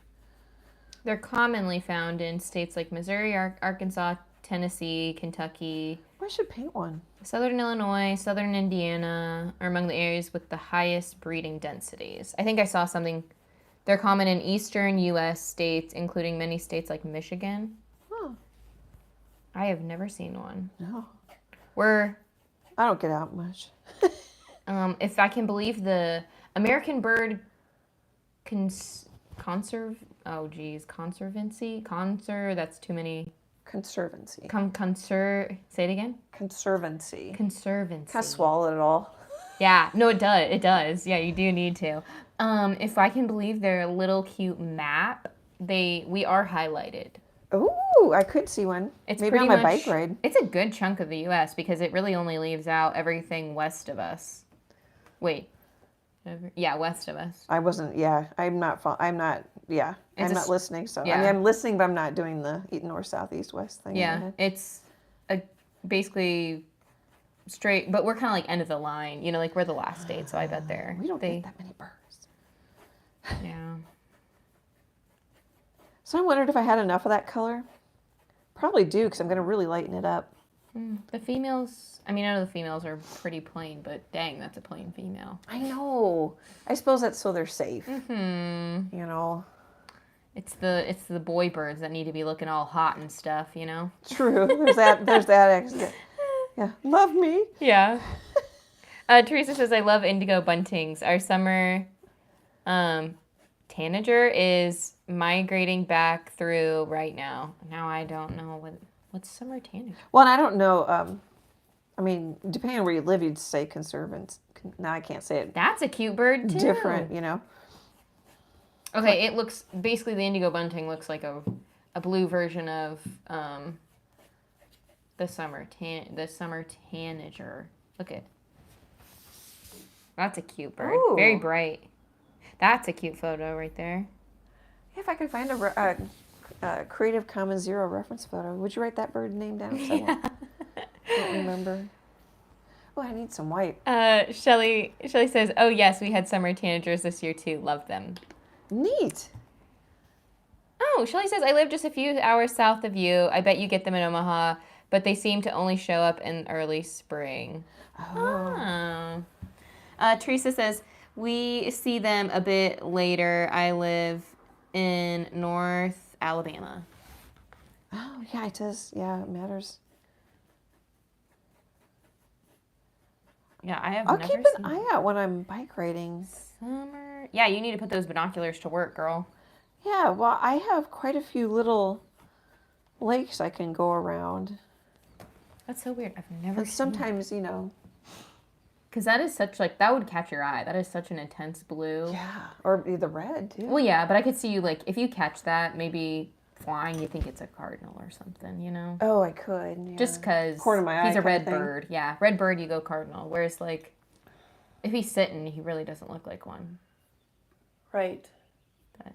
They're commonly found in states like Missouri, Arkansas, Tennessee, Kentucky, I should paint one. Southern Illinois, Southern Indiana are among the areas with the highest breeding densities. I think I saw something. They're common in eastern U.S. states, including many states like Michigan. Oh, I have never seen one. no. I don't get out much. If I can believe the American Bird Conservancy, that's too many. Conservancy. Say it again? Conservancy. Conservancy. Kind of swallowed it all. Yeah, no, it does. It does. Yeah, you do need to. If I can believe their little cute map, we are highlighted. Ooh, I could see one. It's maybe on pretty my much, bike ride. It's a good chunk of the U.S. because it really only leaves out everything west of us. Wait. Yeah, west of us. I wasn't. Yeah, I'm not. Yeah, I'm not listening. So yeah. I mean, I'm listening, but I'm not doing the north, south, east, west thing. Yeah, it's basically straight, but we're kind of like end of the line. You know, like we're the last state, so I bet We don't get that many birds. Yeah. So I wondered if I had enough of that color. Probably do, because I'm going to really lighten it up. The females, I mean, I know the females are pretty plain, but dang, that's a plain female. I know. I suppose that's so they're safe. Mm-hmm. You know. It's the boy birds that need to be looking all hot and stuff, you know? True. There's that accident. Yeah. Love me. Yeah. Teresa says, I love indigo buntings. Our summer tanager is migrating back through right now. Now I don't know what's summer tanager. Well, and I don't know. I mean, depending on where you live, you'd say conservant. Now I can't say it. That's a cute bird too. Different, you know. Okay, it looks basically the indigo bunting looks like a blue version of the summer tanager. Look at. That's a cute bird. Ooh. Very bright. That's a cute photo right there. If I could find a Creative Commons Zero reference photo, would you write that bird name down? I don't remember. Oh, I need some white. Shelly says, oh yes, we had summer tanagers this year too. Love them. Neat. Oh, Shelly says, I live just a few hours south of you. I bet you get them in Omaha, but they seem to only show up in early spring. Oh. Teresa says, we see them a bit later. I live in North Alabama. Oh, yeah, it does. Yeah, it matters. Yeah, I'll keep an eye out when I'm bike riding. Summer. Yeah, you need to put those binoculars to work, girl. Yeah, well, I have quite a few little lakes I can go around. That's so weird. I've never And sometimes, you know. Because that is such, like, that would catch your eye. That is such an intense blue. Yeah, or the red, too. Well, yeah, but I could see you, like, if you catch that, maybe flying, you think it's a cardinal or something, you know? Oh, I could, yeah. Just because Corner of my eye he's a kind red of thing. bird. Yeah, red bird, you go cardinal. Whereas, like, if he's sitting, he really doesn't look like one. Right. But.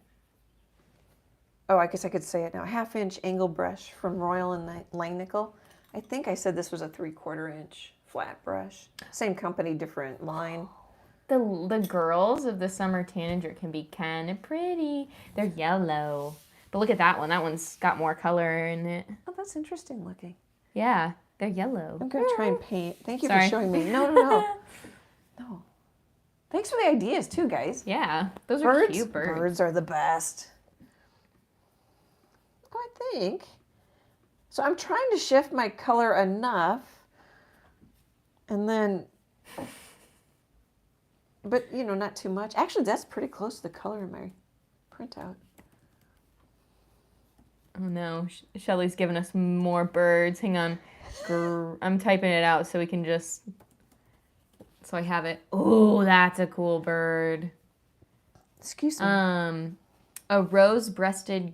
Oh, I guess I could say it now. 1/2-inch angle brush from Royal and Langnickel. I think I said this was a 3/4 inch flat brush. Same company, different line. The girls of the summer tanager can be kind of pretty. They're yellow. But look at that one. That one's got more color in it. Oh, that's interesting looking. Yeah, they're yellow. I'm going to try and paint. Thank you Sorry. for showing me. No. No. Thanks for the ideas, too, guys. Yeah, those are cute birds. Birds are the best. Oh, I think. So I'm trying to shift my color enough. And then but you know, not too much. Actually, that's pretty close to the color in my printout. Oh no, Shelly's giving us more birds. Hang on. I'm typing it out so we can just... So I have it. Oh, that's a cool bird. Excuse me. A rose-breasted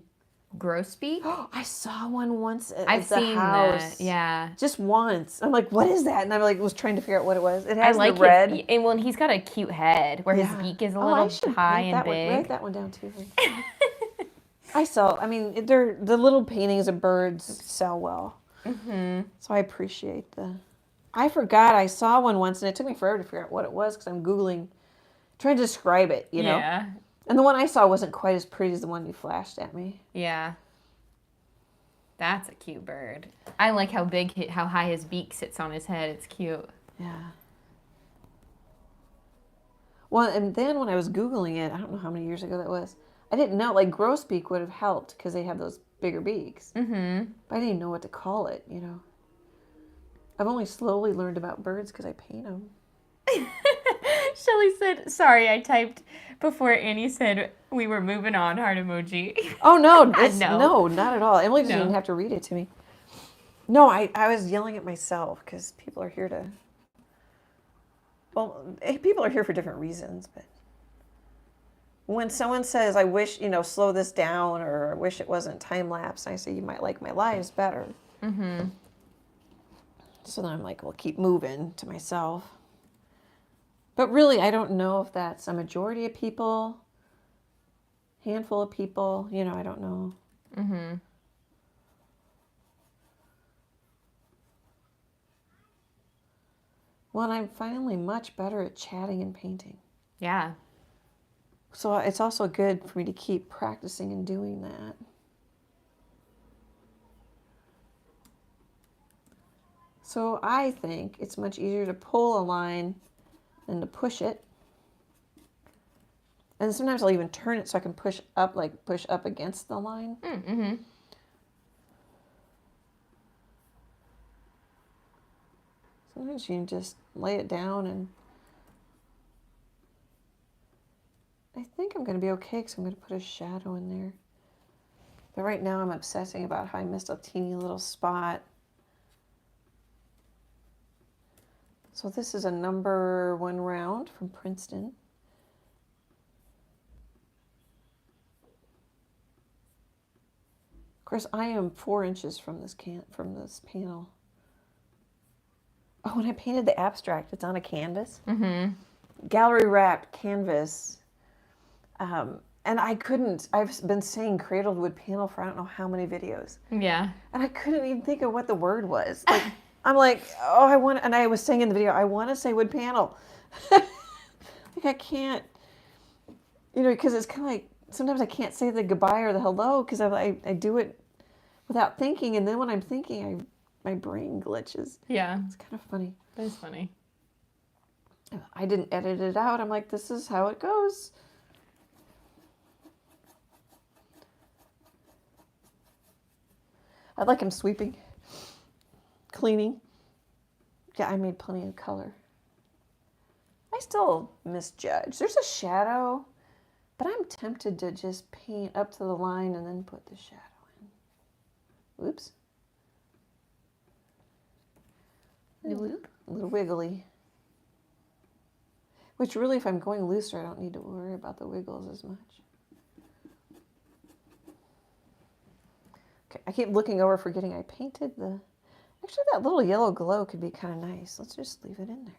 grosbeak. I saw one once at I've the seen house. that. Yeah. Just once. I'm like, what is that? And I like was trying to figure out what it was. It I has like the red. it. And when he's got a cute head where his beak is a little high and big. Write that one down too. I mean, they're the little paintings of birds sell well. Mm-hmm. So I appreciate I forgot I saw one once and it took me forever to figure out what it was because I'm Googling, trying to describe it, you know? Yeah. And the one I saw wasn't quite as pretty as the one you flashed at me. Yeah. That's a cute bird. I like how high his beak sits on his head. It's cute. Yeah. Well, and then when I was Googling it, I don't know how many years ago that was, I didn't know, like grosbeak would have helped because they have those bigger beaks. Mm-hmm. But I didn't even know what to call it, you know. I've only slowly learned about birds because I paint them. Shelly said, sorry, I typed before Annie said we were moving on, heart emoji. Oh, no. No, not at all. Emily doesn't even have to read it to me. No, I was yelling at myself because people are here to... Well, people are here for different reasons, but... When someone says, I wish, slow this down, or I wish it wasn't time-lapse, I say, you might like my lives better. Mm-hmm. So then I'm like, well, keep moving to myself. But really, I don't know if that's a majority of people, handful of people, I don't know. Mm-hmm. Well, I'm finally much better at chatting and painting. Yeah. So it's also good for me to keep practicing and doing that. So I think it's much easier to pull a line than to push it. And sometimes I'll even turn it so I can push up against the line. Mm-hmm. Sometimes you can just lay it down, and I think I'm going to be okay because I'm going to put a shadow in there. But right now I'm obsessing about how I missed a teeny little spot. So this is a number 1 round from Princeton. Of course, I am 4 inches from this panel. Oh, and I painted the abstract. It's on a canvas. Mm-hmm. Gallery wrapped canvas. And I've been saying cradled wood panel for I don't know how many videos. Yeah. And I couldn't even think of what the word was. Like, I'm like, and I was saying in the video, I want to say wood panel. Like, I can't, because it's kind of like, sometimes I can't say the goodbye or the hello because I do it without thinking. And then when I'm thinking, my brain glitches. Yeah. It's kind of funny. That is funny. I didn't edit it out. I'm like, this is how it goes. I like him sweeping, cleaning. Yeah, I made plenty of color. I still misjudge. There's a shadow, but I'm tempted to just paint up to the line and then put the shadow in. Oops. A little wiggly. Which really, if I'm going looser, I don't need to worry about the wiggles as much. Okay, I keep looking over, forgetting I painted actually that little yellow glow could be kind of nice. Let's just leave it in there.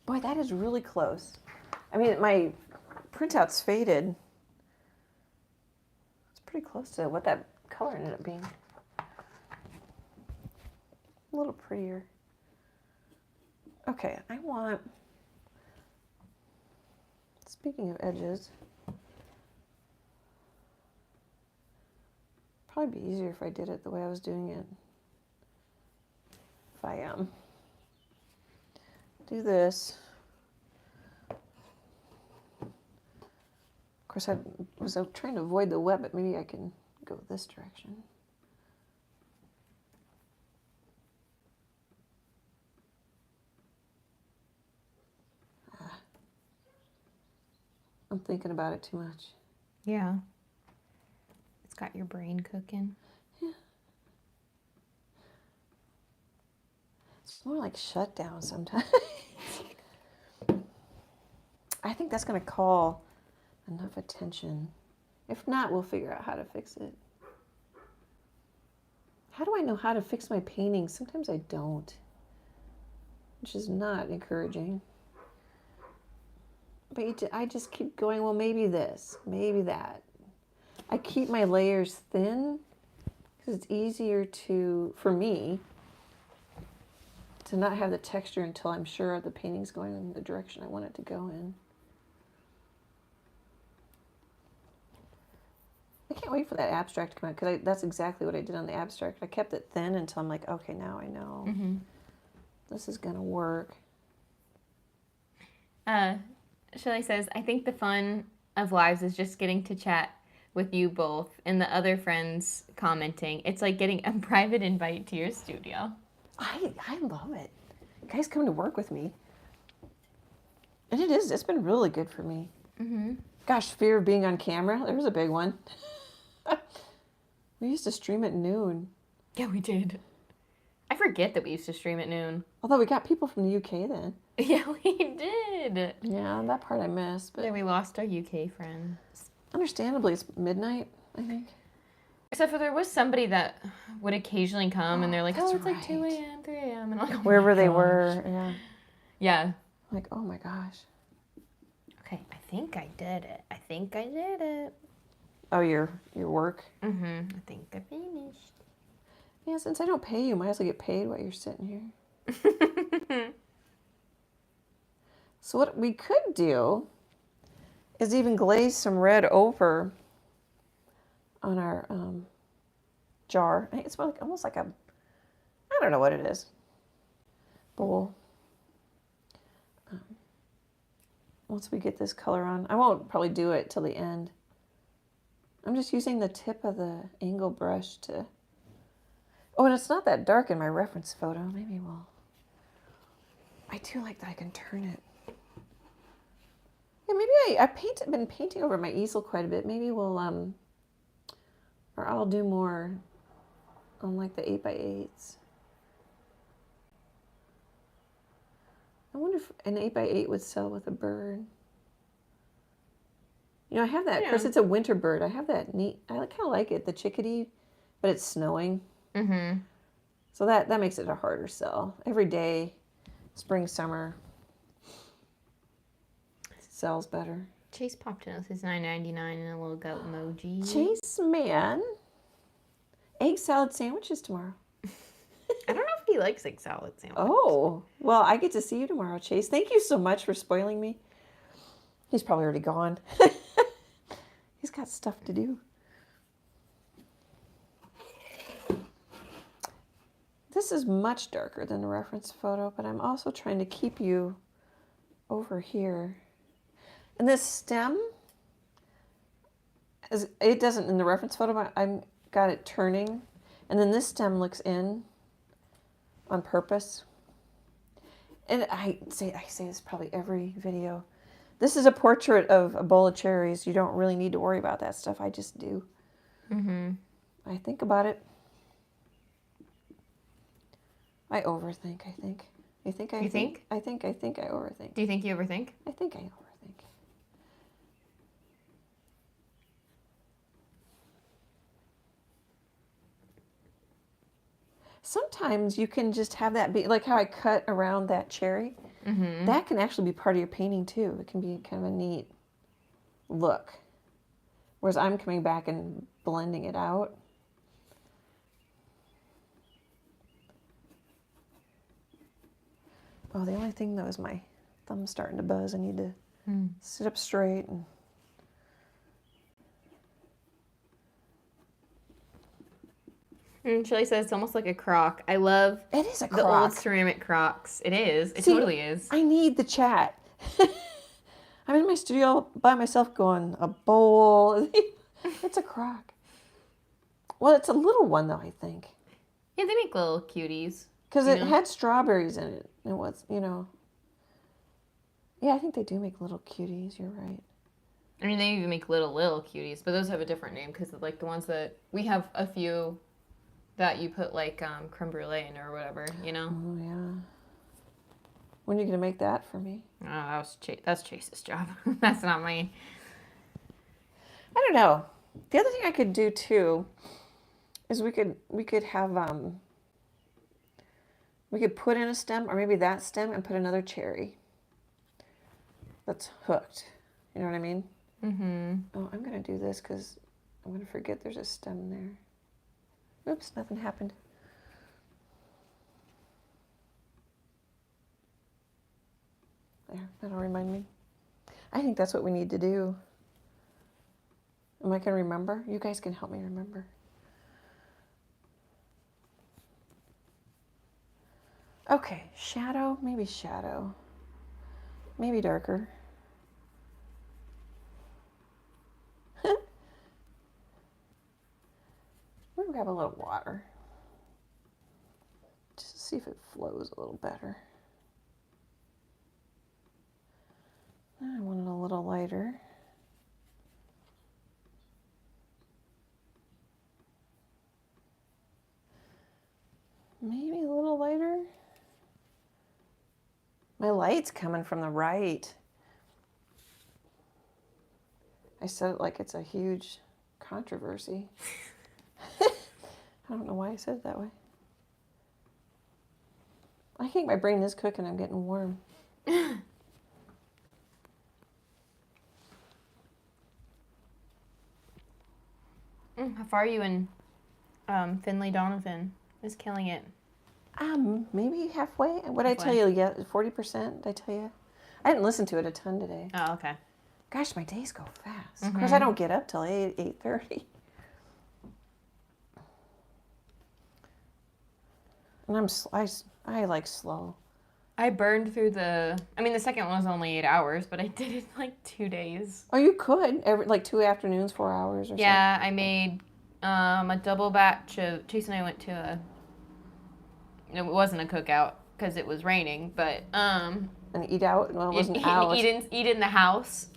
Boy, that is really close. I mean, my printout's faded. It's pretty close to what that color ended up being. A little prettier. Okay, speaking of edges, probably be easier if I did it the way I was doing it. If I do this. Of course, I was trying to avoid the web, but maybe I can go this direction. I'm thinking about it too much. Yeah. It's got your brain cooking. Yeah. It's more like shutdown sometimes. I think that's going to call enough attention. If not, we'll figure out how to fix it. How do I know how to fix my paintings? Sometimes I don't, which is not encouraging. But I just keep going, well, maybe this, maybe that. I keep my layers thin because it's easier for me, to not have the texture until I'm sure the painting's going in the direction I want it to go in. I can't wait for that abstract to come out because that's exactly what I did on the abstract. I kept it thin until I'm like, okay, now I know this is going to work. Shelley says, I think the fun of lives is just getting to chat with you both and the other friends commenting. It's like getting a private invite to your studio. I love it. You guys come to work with me. And it's been really good for me. Gosh, fear of being on camera, there was a big one. We used to stream at noon. Yeah, we did. I forget that we used to stream at noon. Although we got people from the UK then. Yeah, we did. Yeah, that part I missed. But then we lost our UK friends. Understandably, it's midnight, I think. Except for there was somebody that would occasionally come and they're like, that's oh, it's like right. 2 a.m., 3 a.m. And I'm like, oh Wherever my they gosh. were, yeah. Yeah. Like, oh my gosh. Okay, I think I did it. Oh, your work? I think I finished. Yeah, since I don't pay you, might as well get paid while you're sitting here. So what we could do is even glaze some red over on our jar. It's like, almost like I don't know what it is, bowl. Once we get this color on, I won't probably do it till the end. I'm just using the tip of the angle brush to, oh, and it's not that dark in my reference photo. Maybe I do like that I can turn it. Yeah, maybe I've been painting over my easel quite a bit. Maybe we'll, or I'll do more on like the 8x8s. I wonder if an 8x8 would sell with a bird. You know, I have that, of course it's a winter bird. I have that neat, I kind of like it, the chickadee, but it's snowing. So that makes it a harder sell. Every day, spring, summer, sells better. Chase popped in with his $9.99 and a little goat emoji. Chase, man. Egg salad sandwiches tomorrow. I don't know if he likes egg salad sandwiches. Oh, well, I get to see you tomorrow, Chase. Thank you so much for spoiling me. He's probably already gone. He's got stuff to do. This is much darker than the reference photo, but I'm also trying to keep you over here. And this stem, it doesn't in the reference photo, but I've got it turning. And then this stem looks in on purpose. And I say this probably every video. This is a portrait of a bowl of cherries. You don't really need to worry about that stuff. I just do. I think about it. I overthink, I think. I think I overthink. Do you think you overthink? I think I overthink. Sometimes you can just have that be like how I cut around that cherry. That can actually be part of your painting too. It can be kind of a neat look. Whereas I'm coming back and blending it out. Oh, the only thing though is my thumb's starting to buzz. I need to sit up straight and Shelley says it's almost like a crock. I love it is a the old crock. ceramic crocks. It is. It See, totally is. I need the chat. I'm in my studio by myself going, a bowl. It's a crock. Well, it's a little one though, I think. Yeah, they make little cuties. Because it had strawberries in it. It was, you know. Yeah, I think they do make little cuties. You're right. I mean, they even make little cuties, but those have a different name because like the ones that we have a few that you put like creme brulee in or whatever, you know. Oh yeah. When are you gonna make that for me? Oh, that's Chase's job. That's not mine. I don't know. The other thing I could do too is we could have we could put in a stem, or maybe that stem, and put another cherry that's hooked. You know what I mean? Mm-hmm. Oh, I'm gonna do this because I'm gonna forget there's a stem there. Oops, nothing happened. There, that'll remind me. I think that's what we need to do. Am I gonna remember? You guys can help me remember. Okay, shadow, maybe darker. We're gonna grab a little water just to see if it flows a little better. I want it a little lighter. Maybe a little lighter. My light's coming from the right. I said it like it's a huge controversy. I don't know why I said it that way. I think my brain is cooking. I'm getting warm. How far are you in Finley Donovan is killing it? Maybe halfway. What did I tell you? Yeah, 40%. Did I tell you? I didn't listen to it a ton today. Oh, okay. Gosh, my days go fast. Of course, I don't get up till 8:30. And I like slow. I burned through the second one was only 8 hours, but I did it in like 2 days. Oh, you could. Like 2 afternoons, 4 hours or something. Yeah, I made a double batch of, Chase and I went to it wasn't a cookout because it was raining, but and eat out. Well, it wasn't out. Eat in the house.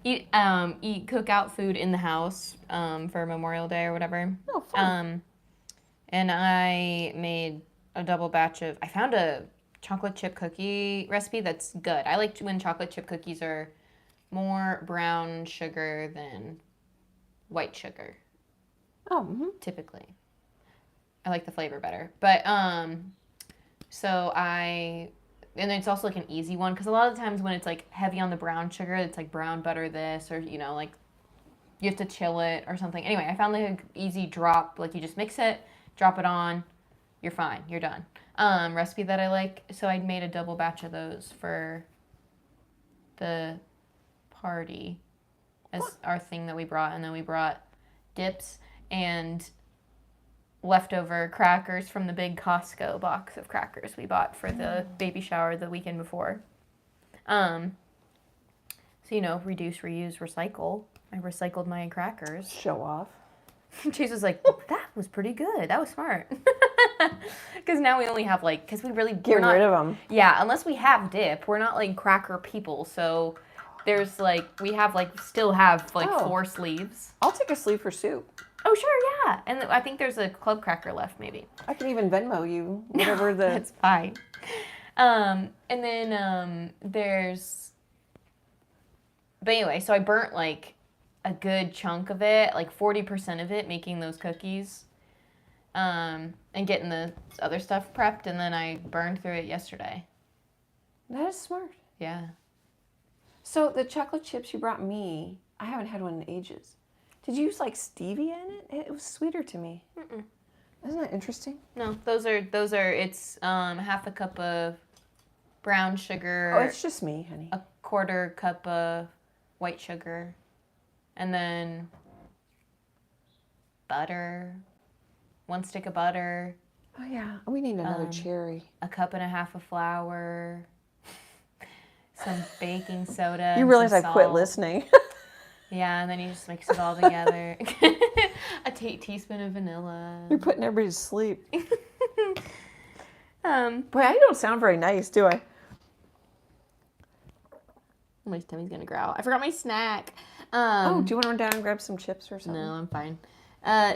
Eat cookout food in the house for Memorial Day or whatever. Oh, fun. And I made a double batch of. I found a chocolate chip cookie recipe that's good. I like when chocolate chip cookies are more brown sugar than white sugar. Oh. Mm-hmm. Typically, I like the flavor better. But and it's also like an easy one because a lot of the times when it's like heavy on the brown sugar, it's like brown butter this, or like you have to chill it or something. Anyway, I found like an easy drop. Like you just mix it, drop it on, you're fine, you're done. Recipe that I like. So I made a double batch of those for the party as our thing that we brought, and then we brought dips and leftover crackers from the big Costco box of crackers we bought for the baby shower the weekend before. So reduce, reuse, recycle. I recycled my crackers. Show off. Chase was like, that was pretty good. That was smart. Because now we only have because we really get rid of them. Yeah, unless we have dip, we're not like cracker people. So there's we have still have 4 sleeves. I'll take a sleeve for soup. Oh sure, yeah. And I think there's a club cracker left, maybe. I can even Venmo you whatever the. That's fine. And then there's. But anyway, so I burnt a good chunk of it, 40% of it, making those cookies, and getting the other stuff prepped, and then I burned through it yesterday. That is smart. Yeah. So the chocolate chips you brought me, I haven't had one in ages. Did you use stevia in it? It was sweeter to me. Mm-mm. Isn't that interesting? No, those are it's half a cup of brown sugar. Oh, it's just me, honey. A quarter cup of white sugar, and then butter, 1 stick of butter. Oh yeah, we need another cherry. A cup and a half of flour, some baking soda. You realize I quit listening. Yeah, and then you just mix it all together. A teaspoon of vanilla. You're putting everybody to sleep. Boy, I don't sound very nice, do I? My tummy's gonna growl. I forgot my snack. Oh, do you want to run down and grab some chips or something? No, I'm fine.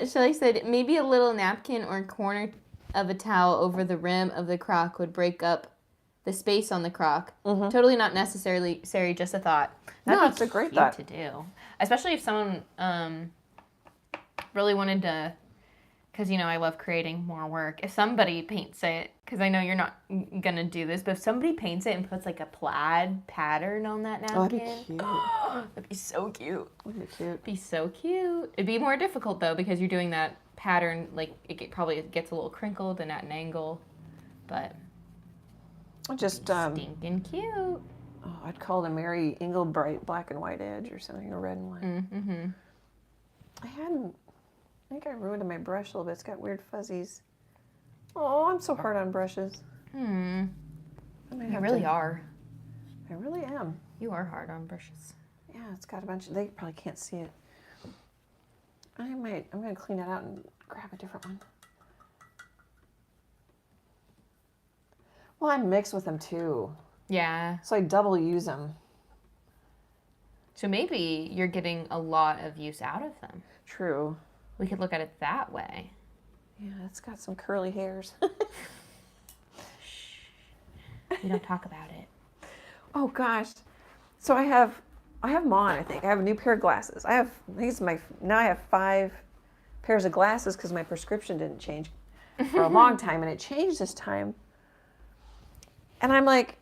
Shelly said, maybe a little napkin or corner of a towel over the rim of the crock would break up the space on the crock. Mm-hmm. Totally not necessarily, just a thought. No, That'd it's be a great cute thought to do. Especially if someone really wanted to, because, you know, I love creating more work. If somebody paints it, because I know you're not going to do this, but if somebody paints it and puts like a plaid pattern on that napkin. Oh, that'd be cute. That'd be so cute. Wouldn't it be cute? Be so cute. It'd be more difficult though because you're doing that pattern, like probably gets a little crinkled and at an angle, but Just stinking cute. Oh, I'd call it a Mary Englebright black and white edge or something, or red and white. Mm-hmm. I think I ruined my brush a little bit. It's got weird fuzzies. Oh, I'm so hard on brushes. You I really are. I really am. You are hard on brushes. Yeah, it's got a bunch of, they probably can't see it. I'm going to clean that out and grab a different one. Well, I mix with them too. Yeah. So I double use them. So maybe you're getting a lot of use out of them. True. We could look at it that way. Yeah, it's got some curly hairs. We don't talk about it. Oh gosh. So I have them on, I think. I have a new pair of glasses. now I have 5 pairs of glasses because my prescription didn't change for a long time, and it changed this time. And I'm like,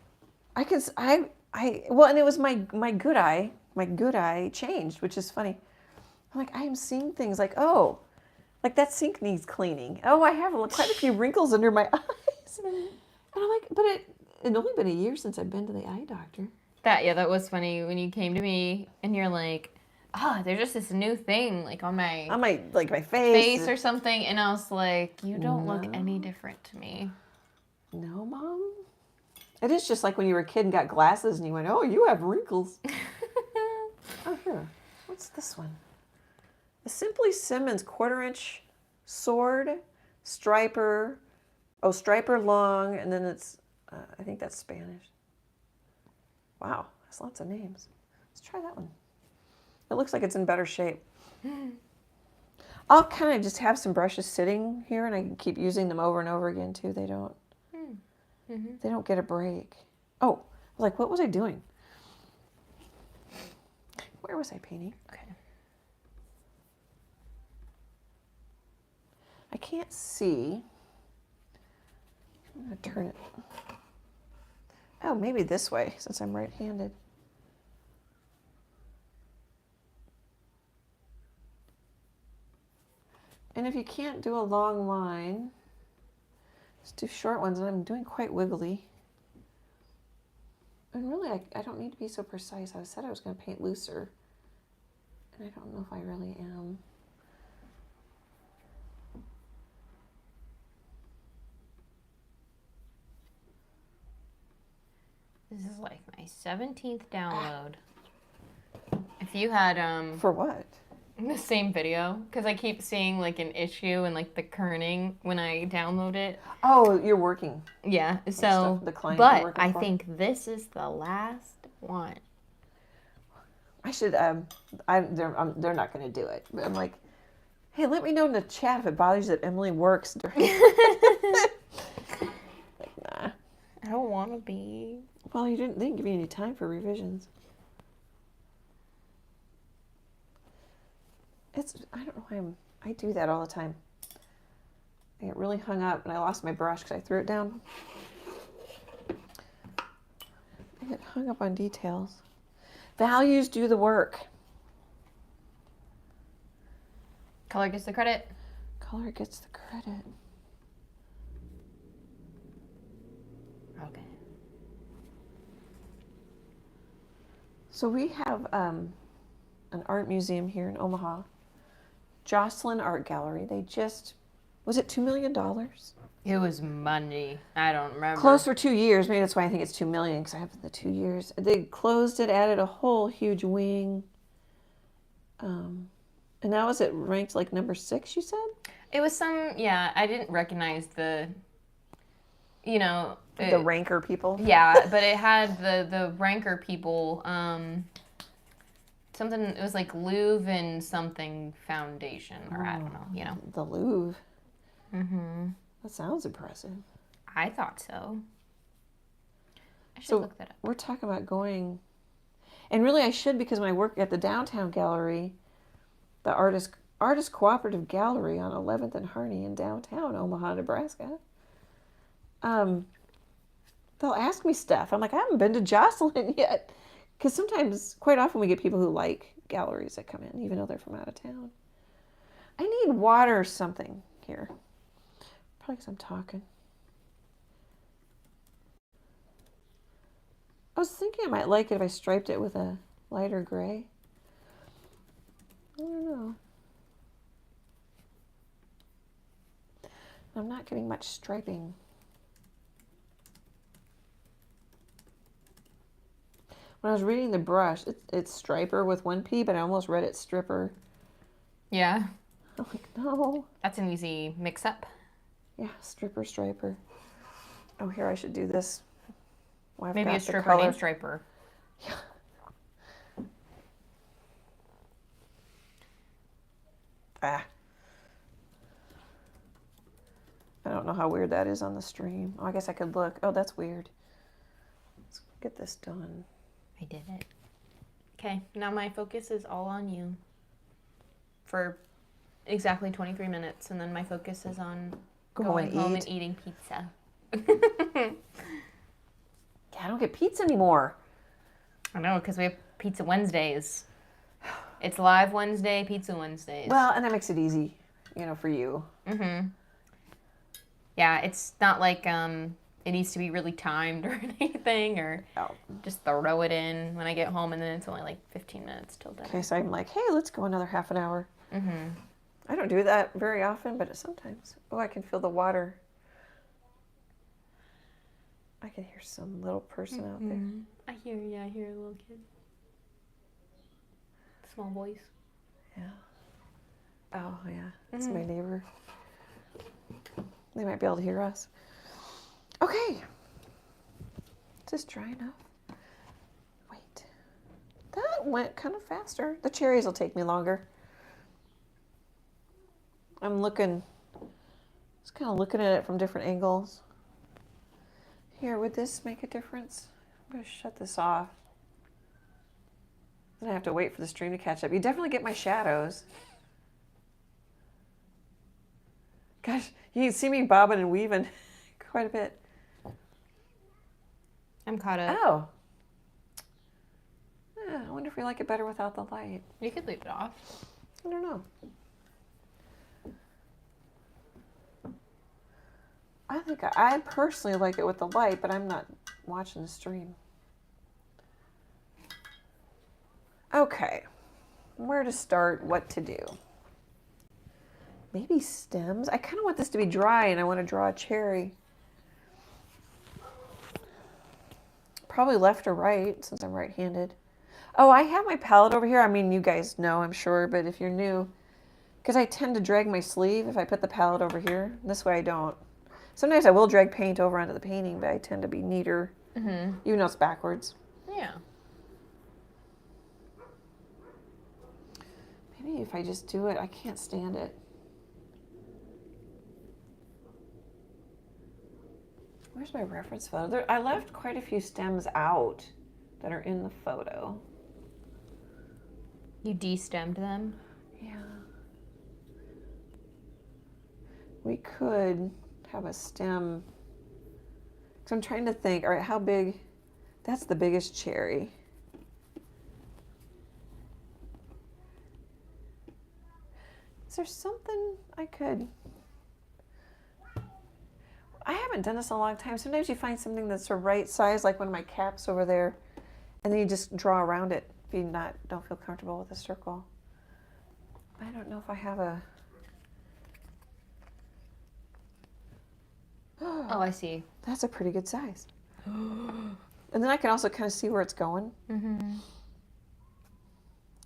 and it was my good eye changed, which is funny. I'm like, I am seeing things like, oh, like that sink needs cleaning. Oh, I have quite a few wrinkles under my eyes. And I'm like, but it'd only been a year since I've been to the eye doctor. That was funny when you came to me and you're like, there's just this new thing like on my face or something, and I was like, you don't look any different to me. No, Mom. It is just like when you were a kid and got glasses and you went, oh, you have wrinkles. Oh, here. What's this one? The Simply Simmons 1/4" sword, striper. Oh, striper long, and then it's, I think that's Spanish. Wow, that's lots of names. Let's try that one. It looks like it's in better shape. I'll kind of just have some brushes sitting here, and I can keep using them over and over again too. They don't get a break. Oh, I was like, what was I doing? Where was I painting? Okay. I can't see. I'm going to turn it. Oh, maybe this way, since I'm right-handed. And if you can't do a long line, just do short ones, and I'm doing quite wiggly. And really, I don't need to be so precise. I said I was going to paint looser, and I don't know if I really am. This is like my 17th download. If you had For what? the same video, because I keep seeing like an issue and like the kerning when I download it. Oh, you're working. Yeah. So, the client but you're working I for. think this is the last one. I should. They're not going to do it. But I'm like, hey, let me know in the chat if it bothers you that Emily works during. Like, nah. I don't want to be. Well, they didn't give me any time for revisions. I don't know why I do that all the time. I get really hung up, and I lost my brush because I threw it down. I get hung up on details. Values do the work. Color gets the credit. Color gets the credit. Okay. So we have an art museum here in Omaha. Jocelyn Art Gallery. They just, was it $2 million? It was money. I don't remember. Closed for 2 years. Maybe that's why I think it's $2 million, because I have the 2 years. They closed it, added a whole huge wing. And now is it ranked like number 6, you said? It was I didn't recognize the, The ranker people? Yeah, but it had the ranker people, something, it was like Louvre and something foundation, or I don't know, you know. The Louvre. Mm-hmm. That sounds impressive. I thought so. I should So look that up. we're talking about going, and really I should, because when I work at the downtown gallery, the artist cooperative gallery on 11th and Harney in downtown Omaha, Nebraska. They'll ask me stuff. I'm like, I haven't been to Jocelyn yet, because sometimes, quite often, we get people who like galleries that come in, even though they're from out of town. I need water or something here. Probably because I'm talking. I was thinking I might like it if I striped it with a lighter gray. I don't know. I'm not getting much striping. When I was reading the brush, it's striper with one P, but I almost read it stripper. Yeah. I'm like, no. That's an easy mix-up. Yeah, stripper, striper. Oh, here, I should do this. Well, I've Maybe got a the stripper color. named Striper. Yeah. Ah. I don't know how weird that is on the stream. Oh, I guess I could look. Oh, that's weird. Let's get this done. I did it. Okay, now my focus is all on you for exactly 23 minutes, and then my focus is on going home and eating pizza. Yeah, I don't get pizza anymore. I know, because we have Pizza Wednesdays. It's Live Wednesday, Pizza Wednesdays. Well, and that makes it easy, for you. Mm-hmm. Yeah, it's not like it needs to be really timed or anything, or just throw it in when I get home, and then it's only like 15 minutes till dinner. Okay, so I'm like, hey, let's go another half an hour. Mm-hmm. I don't do that very often, but sometimes. Oh, I can feel the water. I can hear some little person out there. I hear a little kid. Small voice. Yeah. Oh, yeah. It's my neighbor. They might be able to hear us. Okay. Is this dry enough? Wait. That went kind of faster. The cherries will take me longer. I'm just kind of looking at it from different angles. Here, would this make a difference? I'm going to shut this off. Then I have to wait for the stream to catch up. You definitely get my shadows. Gosh, you can see me bobbing and weaving quite a bit. I'm caught up. Oh. Yeah, I wonder if we like it better without the light. You could leave it off. I don't know. I think I personally like it with the light, but I'm not watching the stream. Okay. Where to start, what to do. Maybe stems. I kind of want this to be dry, and I want to draw a cherry. Probably left or right, since I'm right-handed. Oh, I have my palette over here. I mean, you guys know, I'm sure, but if you're new, because I tend to drag my sleeve if I put the palette over here. This way I don't. Sometimes I will drag paint over onto the painting, but I tend to be neater, even though it's backwards. Yeah. Maybe if I just do it, I can't stand it. Where's my reference photo? I left quite a few stems out that are in the photo. You de-stemmed them? Yeah. We could have a stem. So I'm trying to think, all right, how big? That's the biggest cherry. Is there something I could... I haven't done this in a long time. Sometimes you find something that's the right size, like one of my caps over there, and then you just draw around it if you don't feel comfortable with a circle. I don't know if I have a... Oh, I see. That's a pretty good size. And then I can also kind of see where it's going. Mm-hmm.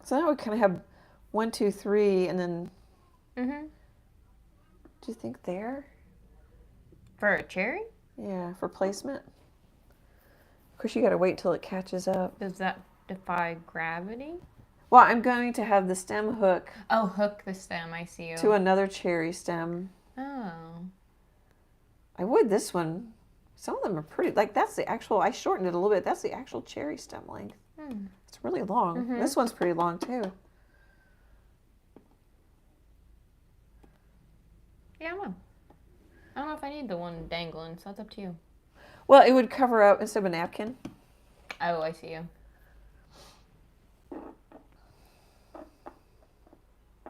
So now we kind of have 1, 2, 3, and then... Mm-hmm. Do you think there? For a cherry? Yeah, for placement. Of course, you got to wait till it catches up. Does that defy gravity? Well, I'm going to have the stem hook Oh, hook the stem. I see you. to another cherry stem. Oh. I would this one. Some of them are pretty, like that's the actual, I shortened it a little bit. That's the actual cherry stem length. It's really long. Mm-hmm. This one's pretty long too. Yeah, I don't know. I don't know if I need the one dangling, so it's up to you. Well, it would cover up instead of a napkin. Oh, I see you. I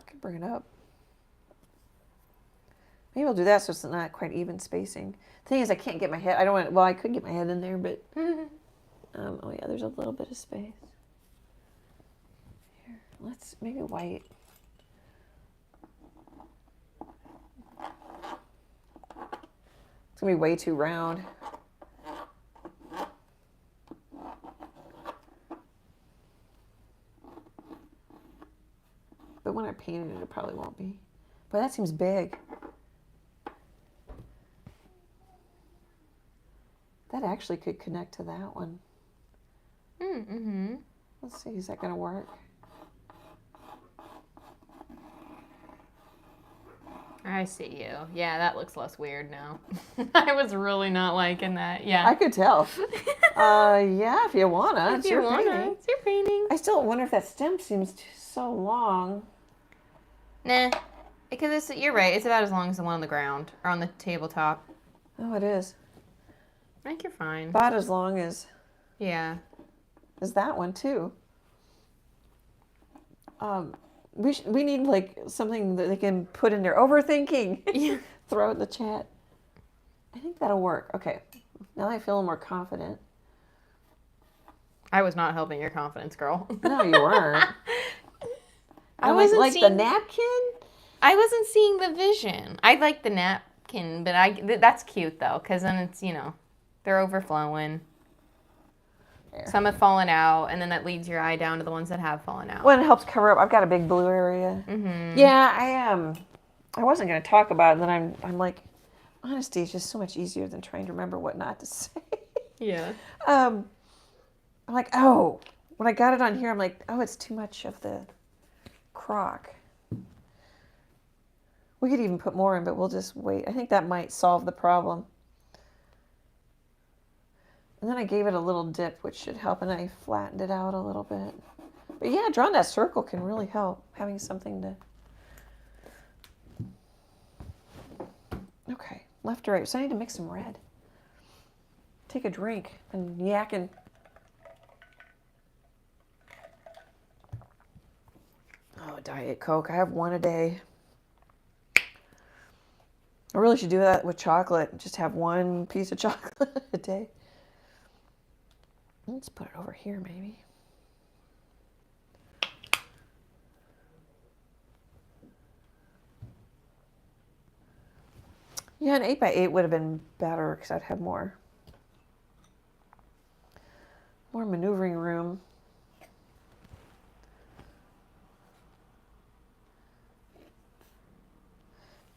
can bring it up. Maybe I'll do that so it's not quite even spacing. The thing is, I can't get my head. I don't want. Well, I could get my head in there, but oh yeah, there's a little bit of space. Here, let's maybe white. It's gonna be way too round. But when I paint it, it probably won't be. But that seems big. That actually could connect to that one. Mm-hmm. Let's see, is that going to work? I see you. Yeah, that looks less weird now. I was really not liking that. Yeah. I could tell. Yeah, if you wanna, If it's you your wanna, painting. it's your painting. I still wonder if that stem seems so long. Nah, because you're right. It's about as long as the one on the ground or on the tabletop. Oh, it is. I think you're fine. About as long as Yeah. that one too. We need like something that they can put in there. Overthinking. Yeah. Throw it in the chat. I think that'll work. Okay. Now that I feel more confident. I was not helping your confidence, girl. No, you weren't. I I'm wasn't like seeing the napkin. I wasn't seeing the vision. I like the napkin, but that's cute though, because then it's they're overflowing. There. Some have fallen out, and then that leads your eye down to the ones that have fallen out. Well, it helps cover up. I've got a big blue area. Mm-hmm. Yeah, I wasn't going to talk about it, and then I'm like, honesty is just so much easier than trying to remember what not to say. Yeah. I'm like, oh, when I got it on here, I'm like, oh, it's too much of the crock. We could even put more in, but we'll just wait. I think that might solve the problem. And then I gave it a little dip, which should help, and I flattened it out a little bit. But yeah, drawing that circle can really help, having something to... Okay, left to right. So I need to mix some red. Take a drink and yakking. Oh, Diet Coke. I have one a day. I really should do that with chocolate. Just have one piece of chocolate a day. Let's put it over here, maybe. Yeah, an 8x8 would have been better because I'd have more maneuvering room.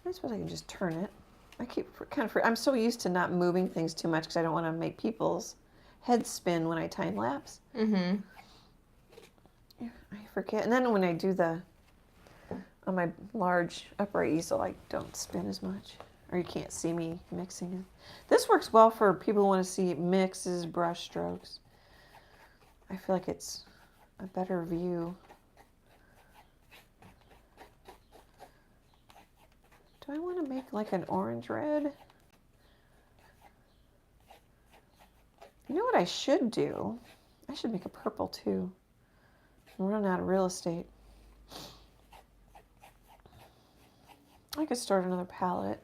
I suppose I can just turn it. I keep I'm so used to not moving things too much because I don't want to make people's heads spin when I time lapse. Mm-hmm. Yeah, I forget. And then when I do on my large upright easel, I don't spin as much. Or you can't see me mixing it. This works well for people who want to see mixes, brush strokes. I feel like it's a better view. Do I want to make like an orange red? You know what I should do? I should make a purple too. I'm running out of real estate. I could start another palette.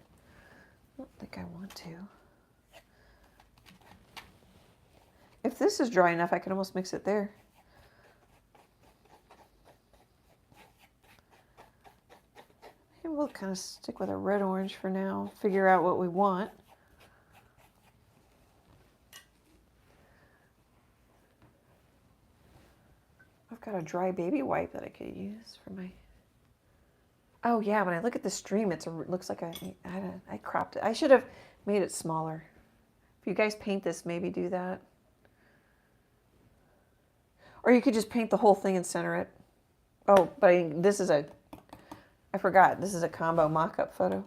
I don't think I want to. If this is dry enough, I can almost mix it there. Maybe we'll kind of stick with a red-orange for now, figure out what we want. I've got a dry baby wipe that I could use for my... Oh yeah, when I look at the stream, it looks like I cropped it. I should have made it smaller. If you guys paint this, maybe do that. Or you could just paint the whole thing and center it. Oh, but this is I forgot, this is a combo mock-up photo.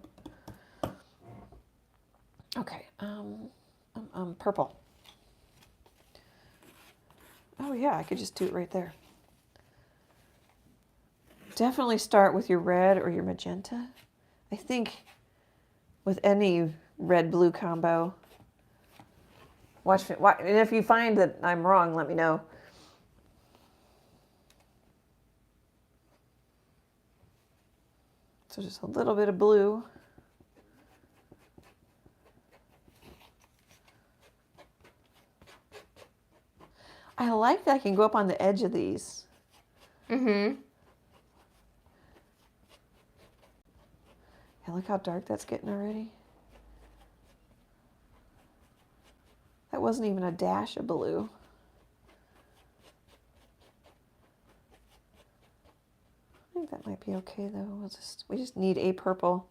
Okay, purple. Oh yeah, I could just do it right there. Definitely start with your red or your magenta. I think with any red-blue combo. Watch, and if you find that I'm wrong, let me know. So just a little bit of blue. I like that I can go up on the edge of these. Mm-hmm. Yeah, look how dark that's getting already. That wasn't even a dash of blue. I think that might be okay though. We just need a purple.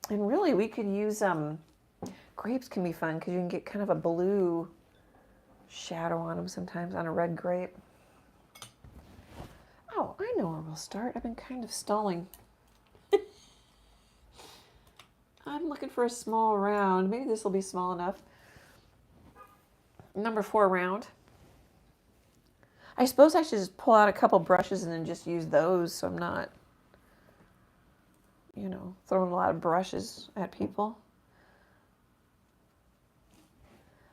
And really we could use grapes can be fun because you can get kind of a blue shadow on them sometimes on a red grape. Oh, I know where we'll start. I've been kind of stalling. I'm looking for a small round. Maybe this will be small enough. Number 4 round. I suppose I should just pull out a couple brushes and then just use those so I'm not, you know, throwing a lot of brushes at people.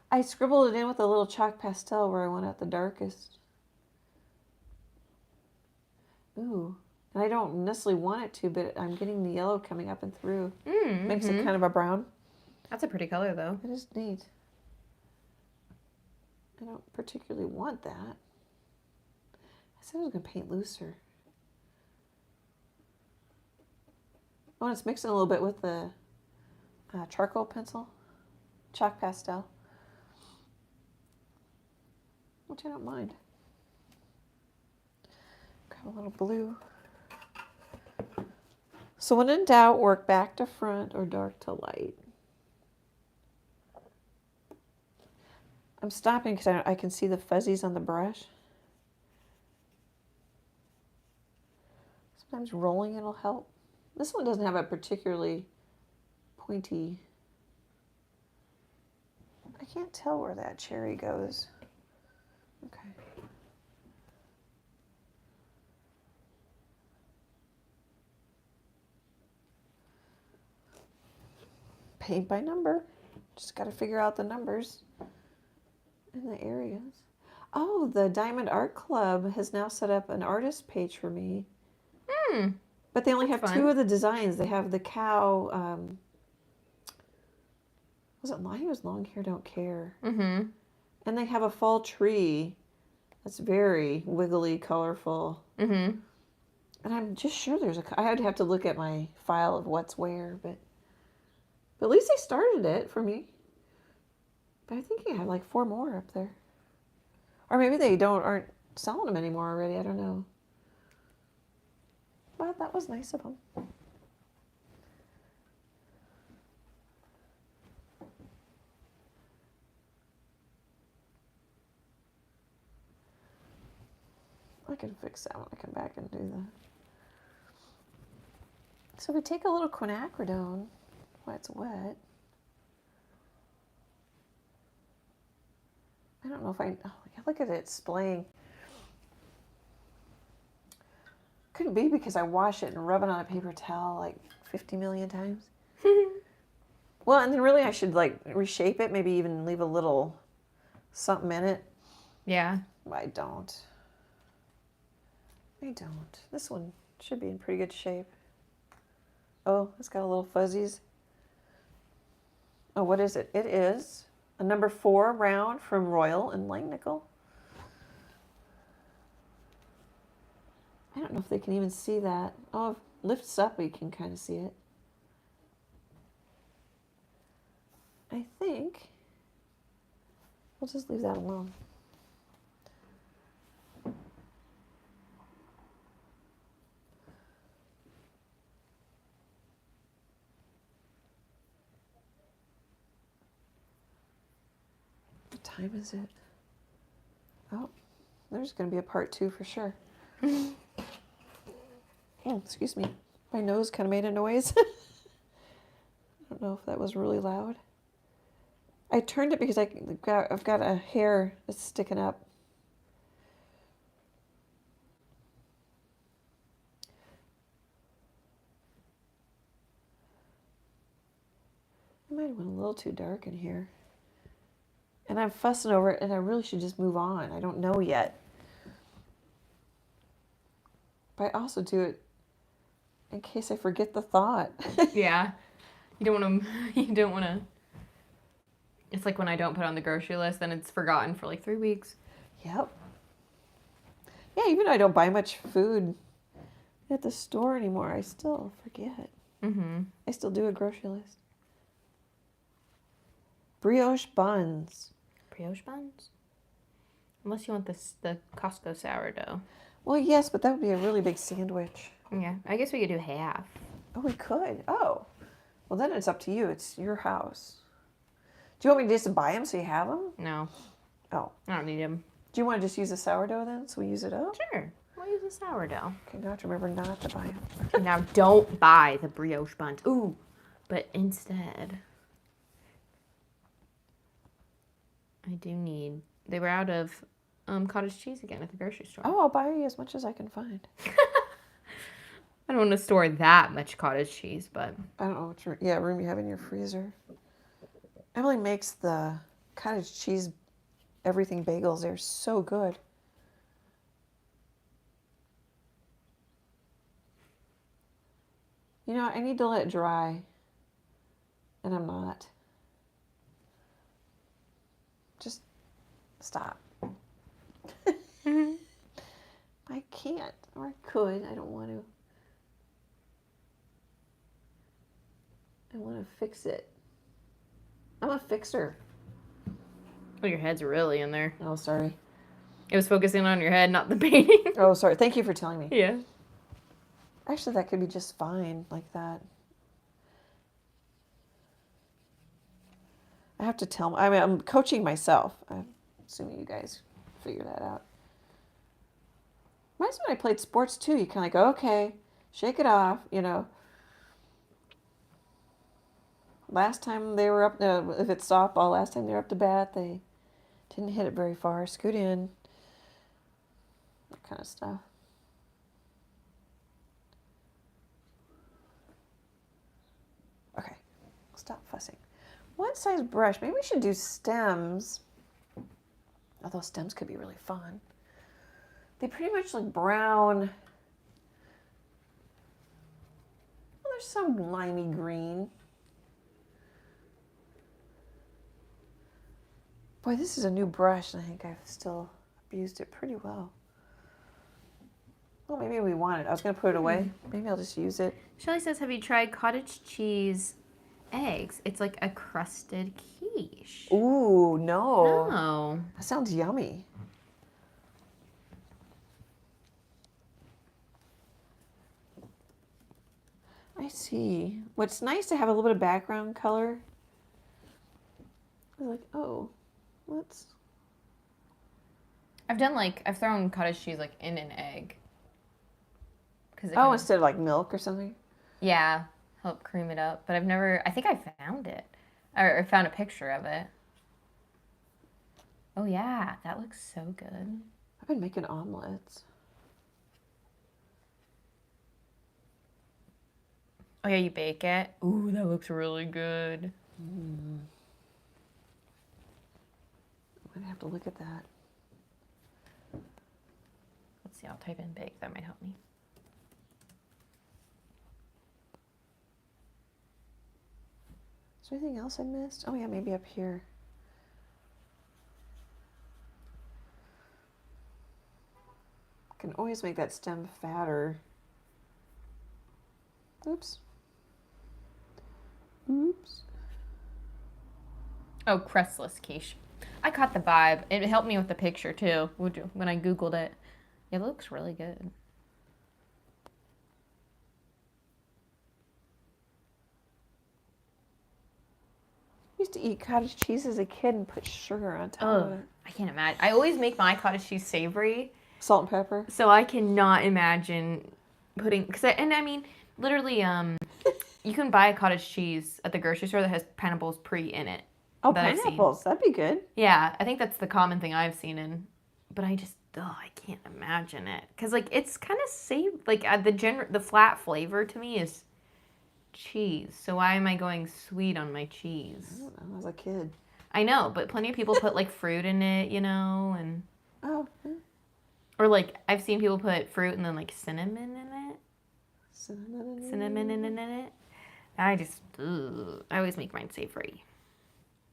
I scribbled it in with a little chalk pastel where I went out the darkest. Ooh, and I don't necessarily want it to, but I'm getting the yellow coming up and through. Mm-hmm. Makes it kind of a brown. That's a pretty color, though. It is neat. I don't particularly want that. I said I was going to paint looser. Oh, and it's mixing a little bit with the charcoal pencil, chalk pastel, which I don't mind. Grab a little blue. So when in doubt, work back to front or dark to light. I'm stopping because I can see the fuzzies on the brush. Sometimes rolling it'll help. This one doesn't have a particularly pointy. I can't tell where that cherry goes. Okay. Paint by number. Just got to figure out the numbers and the areas. Oh, the Diamond Art Club has now set up an artist page for me. Hmm. But they only That's have fun. 2 of the designs. They have the cow. Was it mine? Was long hair don't care. Mm-hmm. And they have a fall tree that's very wiggly, colorful. Mm-hmm. And I'm just sure there's I'd have to look at my file of what's where, but at least they started it for me. But I think you have like 4 more up there. Or maybe they aren't selling them anymore already. I don't know. But that was nice of them. I can fix that when I come back and do that. So we take a little quinacridone while it's wet. I don't know if look at it splaying. Could be because I wash it and rub it on a paper towel like 50 million times. Well, and then really I should like reshape it, maybe even leave a little something in it. Yeah. I don't. This one should be in pretty good shape. Oh, it's got a little fuzzies. Oh, what is it? It is a number 4 round from Royal and Langnickel. I don't know if they can even see that. Oh, if it lifts up, we can kind of see it. I think we'll just leave that alone. What time is it? Oh, there's going to be a part 2 for sure. Oh, excuse me. My nose kind of made a noise. I don't know if that was really loud. I turned it because I've got a hair that's sticking up. I might have went a little too dark in here. And I'm fussing over it, and I really should just move on. I don't know yet. But I also do it in case I forget the thought. Yeah. You don't want to, you don't want to. It's like when I don't put on the grocery list, then it's forgotten for like 3 weeks. Yep. Yeah, even though I don't buy much food at the store anymore, I still forget. Mm-hmm. I still do a grocery list. Brioche buns. Brioche buns? Unless you want the Costco sourdough. Well, yes, but that would be a really big sandwich. Yeah, I guess we could do half. Oh, we could. Oh. Well, then it's up to you. It's your house. Do you want me to just buy them so you have them? No. Oh. I don't need them. Do you want to just use the sourdough then so we use it up? Sure. We'll use the sourdough. Okay, now I have to remember not to buy them. Okay, now don't buy the brioche buns. Ooh. But instead, I do need... They were out of cottage cheese again at the grocery store. Oh, I'll buy you as much as I can find. I don't want to store that much cottage cheese, but... I don't know what room you have in your freezer. Emily makes the cottage cheese everything bagels. They're so good. You know, I need to let it dry, and I'm not. Just stop. I can't, or I could. I don't want to. I want to fix it. I'm a fixer. Oh, your head's really in there. Oh, sorry. It was focusing on your head, not the painting. Oh, sorry. Thank you for telling me. Yeah. Actually, that could be just fine like that. I have to tell. I mean, I'm coaching myself. I'm assuming you guys figure that out. Reminds me when I played sports too. You kind of go, okay, shake it off, you know. Last time they were up, if it's softball, last time they were up to bat, they didn't hit it very far. Scoot in. That kind of stuff. Okay, stop fussing. What size brush? Maybe we should do stems. Although stems could be really fun. They pretty much look brown. Well, there's some limey green. Boy, this is a new brush, and I think I've still abused it pretty well. Well, maybe we want it. I was going to put it away. Maybe I'll just use it. Shelly says, have you tried cottage cheese eggs? It's like a crusted quiche. Ooh, no. Oh. That sounds yummy. I see. What's nice to have a little bit of background color. I was like, oh, let's... I've thrown cottage cheese like in an egg. Oh, instead of like milk or something? Yeah, help cream it up. But I think I found it. Or found a picture of it. Oh yeah, that looks so good. I've been making omelets. Oh yeah, you bake it? Ooh, that looks really good. I'm going to have to look at that. Let's see, I'll type in bake. That might help me. Is there anything else I missed? Oh yeah, maybe up here. I can always make that stem fatter. Oops. Oops. Oh, crustless quiche. I caught the vibe. It helped me with the picture too, when I Googled it. It looks really good. I used to eat cottage cheese as a kid and put sugar on top of it. I can't imagine. I always make my cottage cheese savory. Salt and pepper. So I cannot imagine putting, I mean, literally, you can buy a cottage cheese at the grocery store that has pineapples in it. Oh, pineapples. That'd be good. Yeah, I think that's the common thing I've seen but I just, I can't imagine it. Because, like, it's kind of safe. Like, the flat flavor to me is cheese. So why am I going sweet on my cheese? I don't know. I was a kid. I know, but plenty of people put, like, fruit in it, you know, and... Oh, yeah. Or, like, I've seen people put fruit and then, like, cinnamon in it. Cinnamon in it. I just, I always make mine savory.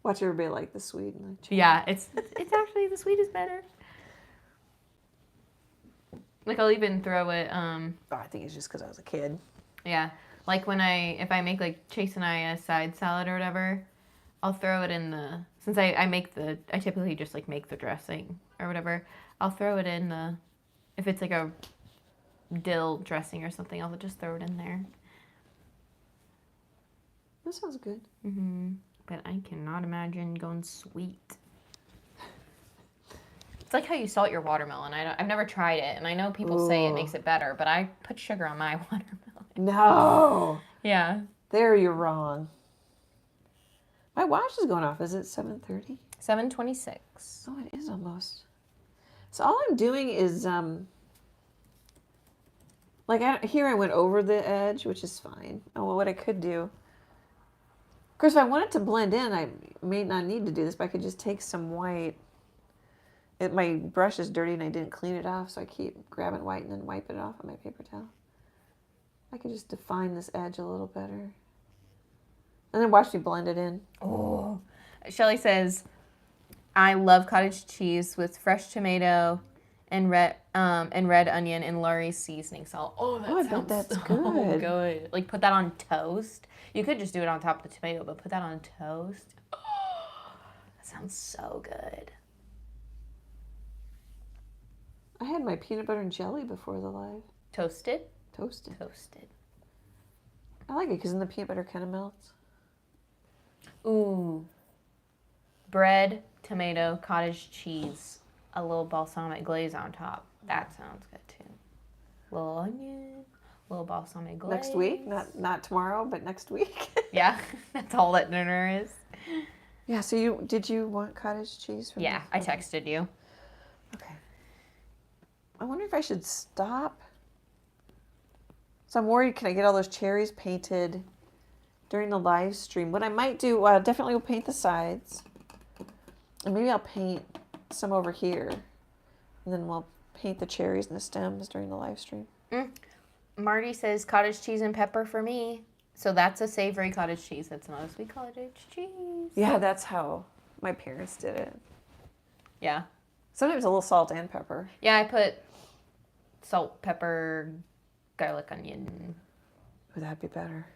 Watch everybody like the sweet. And the yeah, it's actually, the sweet is better. Like, I'll even throw it, Oh, I think it's just because I was a kid. Yeah. Like, if I make, like, Chase and I a side salad or whatever, I'll throw it in since I typically just, like, make the dressing or whatever, I'll throw it in if it's, like, a dill dressing or something, I'll just throw it in there. That sounds good. Mm-hmm. But I cannot imagine going sweet. It's like how you salt your watermelon. I've never tried it, and I know people say it makes it better, but I put sugar on my watermelon. No. Yeah. There you're wrong. My watch is going off. Is it 7:30? 7:26. Oh, it is almost. So all I'm doing is here I went over the edge, which is fine. Oh, well, what I could do. Of course, if I want it to blend in, I may not need to do this, but I could just take some white. My brush is dirty and I didn't clean it off, so I keep grabbing white and then wiping it off on my paper towel. I could just define this edge a little better. And then watch me blend it in. Oh. Shelly says, I love cottage cheese with fresh tomato and red onion and Lurie's seasoning salt. Oh, I bet that's good. Good. Like, put that on toast. You could just do it on top of the tomato, but put that on toast. Oh, that sounds so good. I had my peanut butter and jelly before the live. Toasted? Toasted. Toasted. I like it because then the peanut butter kind of melts. Ooh. Bread, tomato, cottage cheese, a little balsamic glaze on top. That sounds good too. Little onion, little balsamic glaze. Next week? Not tomorrow, but next week. Yeah, that's all that dinner is. Yeah, so did you want cottage cheese? Yeah, I texted you. Okay. I wonder if I should stop. So I'm worried, can I get all those cherries painted during the live stream? What I might do, well, I definitely will paint the sides. And maybe I'll paint some over here. And then we'll paint the cherries and the stems during the live stream. Marty says cottage cheese and pepper for me. So that's a savory cottage cheese. That's not a sweet cottage cheese. Yeah, that's how my parents did it. Yeah. Sometimes a little salt and pepper. Yeah, I put salt, pepper, garlic, onion. Would that be better?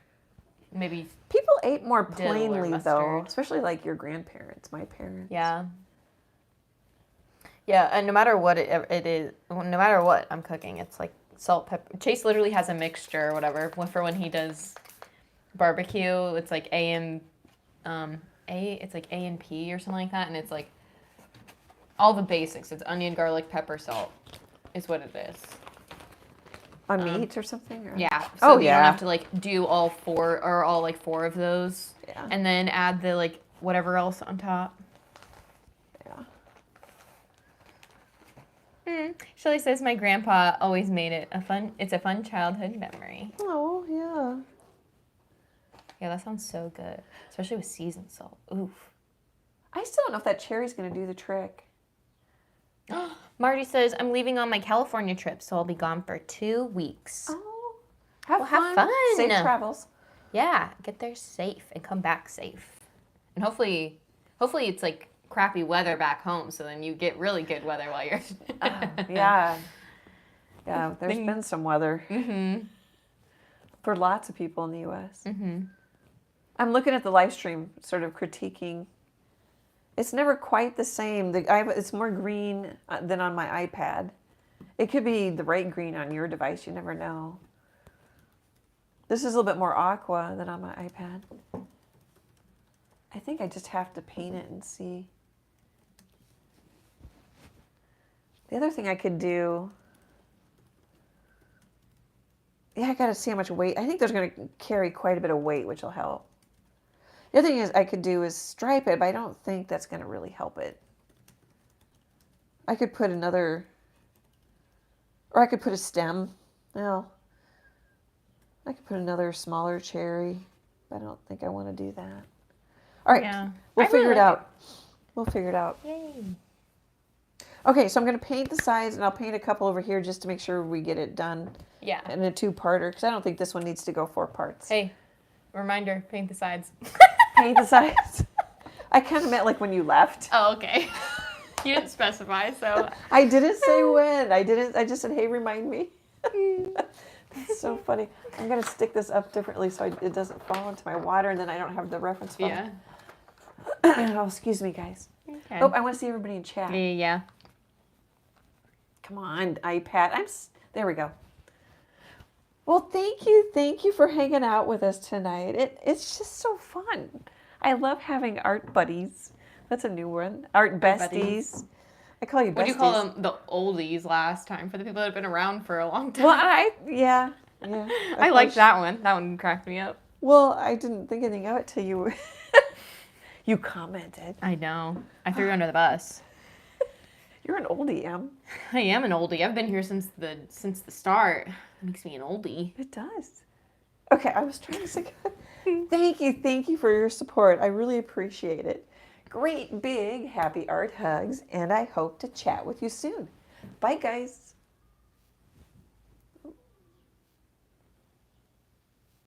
Maybe. People ate more dill or plainly, though. mustard. Especially like your grandparents, my parents. Yeah. Yeah, and no matter what it is, no matter what I'm cooking, it's like salt, pepper. Chase literally has a mixture or whatever for when he does barbecue. It's like it's like A and P or something like that, and it's like all the basics. It's onion, garlic, pepper, salt is what it is. On meat or something? Or? Yeah. So you yeah. don't have to like do all four of those. Yeah. And then add the like whatever else on top. Yeah. Shelly says my grandpa always made it it's a fun childhood memory. Oh, yeah. Yeah, that sounds so good. Especially with seasoned salt. Oof. I still don't know if that cherry's going to do the trick. Marty says, I'm leaving on my California trip, so I'll be gone for 2 weeks. Oh. Have fun. Safe travels. Yeah, get there safe and come back safe. And hopefully it's like crappy weather back home, so then you get really good weather while you're... Yeah. Yeah, there's been some weather. Mm-hmm. For lots of people in the U.S. Mm-hmm. I'm looking at the live stream, sort of critiquing. It's never quite the same. It's more green than on my iPad. It could be the right green on your device. You never know. This is a little bit more aqua than on my iPad. I think I just have to paint it and see. The other thing I could do, yeah, I gotta see how much weight. I think there's gonna carry quite a bit of weight, which will help. The other thing is I could do is stripe it, but I don't think that's gonna really help it. I could put another, or I could put a stem. No, I could put another smaller cherry. I don't think I want to do that. All right, Yeah. we'll I figure really it like out. We'll figure it out. Yay. Okay, so I'm going to paint the sides, and I'll paint a couple over here just to make sure we get it done Yeah. in a two-parter, because I don't think this one needs to go 4 parts. Hey, reminder, paint the sides. Paint the sides. I kind of meant like when you left. Oh, okay. You didn't specify, so. I didn't say when. I just said, hey, remind me. That's so funny. I'm going to stick this up differently so it doesn't fall into my water, and then I don't have the reference photo. Yeah. Oh, excuse me, guys. Okay. Oh, I want to see everybody in chat. Yeah. Come on, iPad. There we go. Well, thank you for hanging out with us tonight. It's just so fun. I love having art buddies. That's a new one. Art besties. buddies. I call you besties. What do you call them? The oldies last time, for the people that have been around for a long time. Well, yeah. I like that one. That one cracked me up. Well, I didn't think anything of it till you you commented. I know. I threw you under the bus. You're an oldie, Em. I am an oldie. I've been here since the start. It makes me an oldie. It does. Okay, I was trying to say thank you for your support. I really appreciate it. Great big happy art hugs, and I hope to chat with you soon. Bye, guys.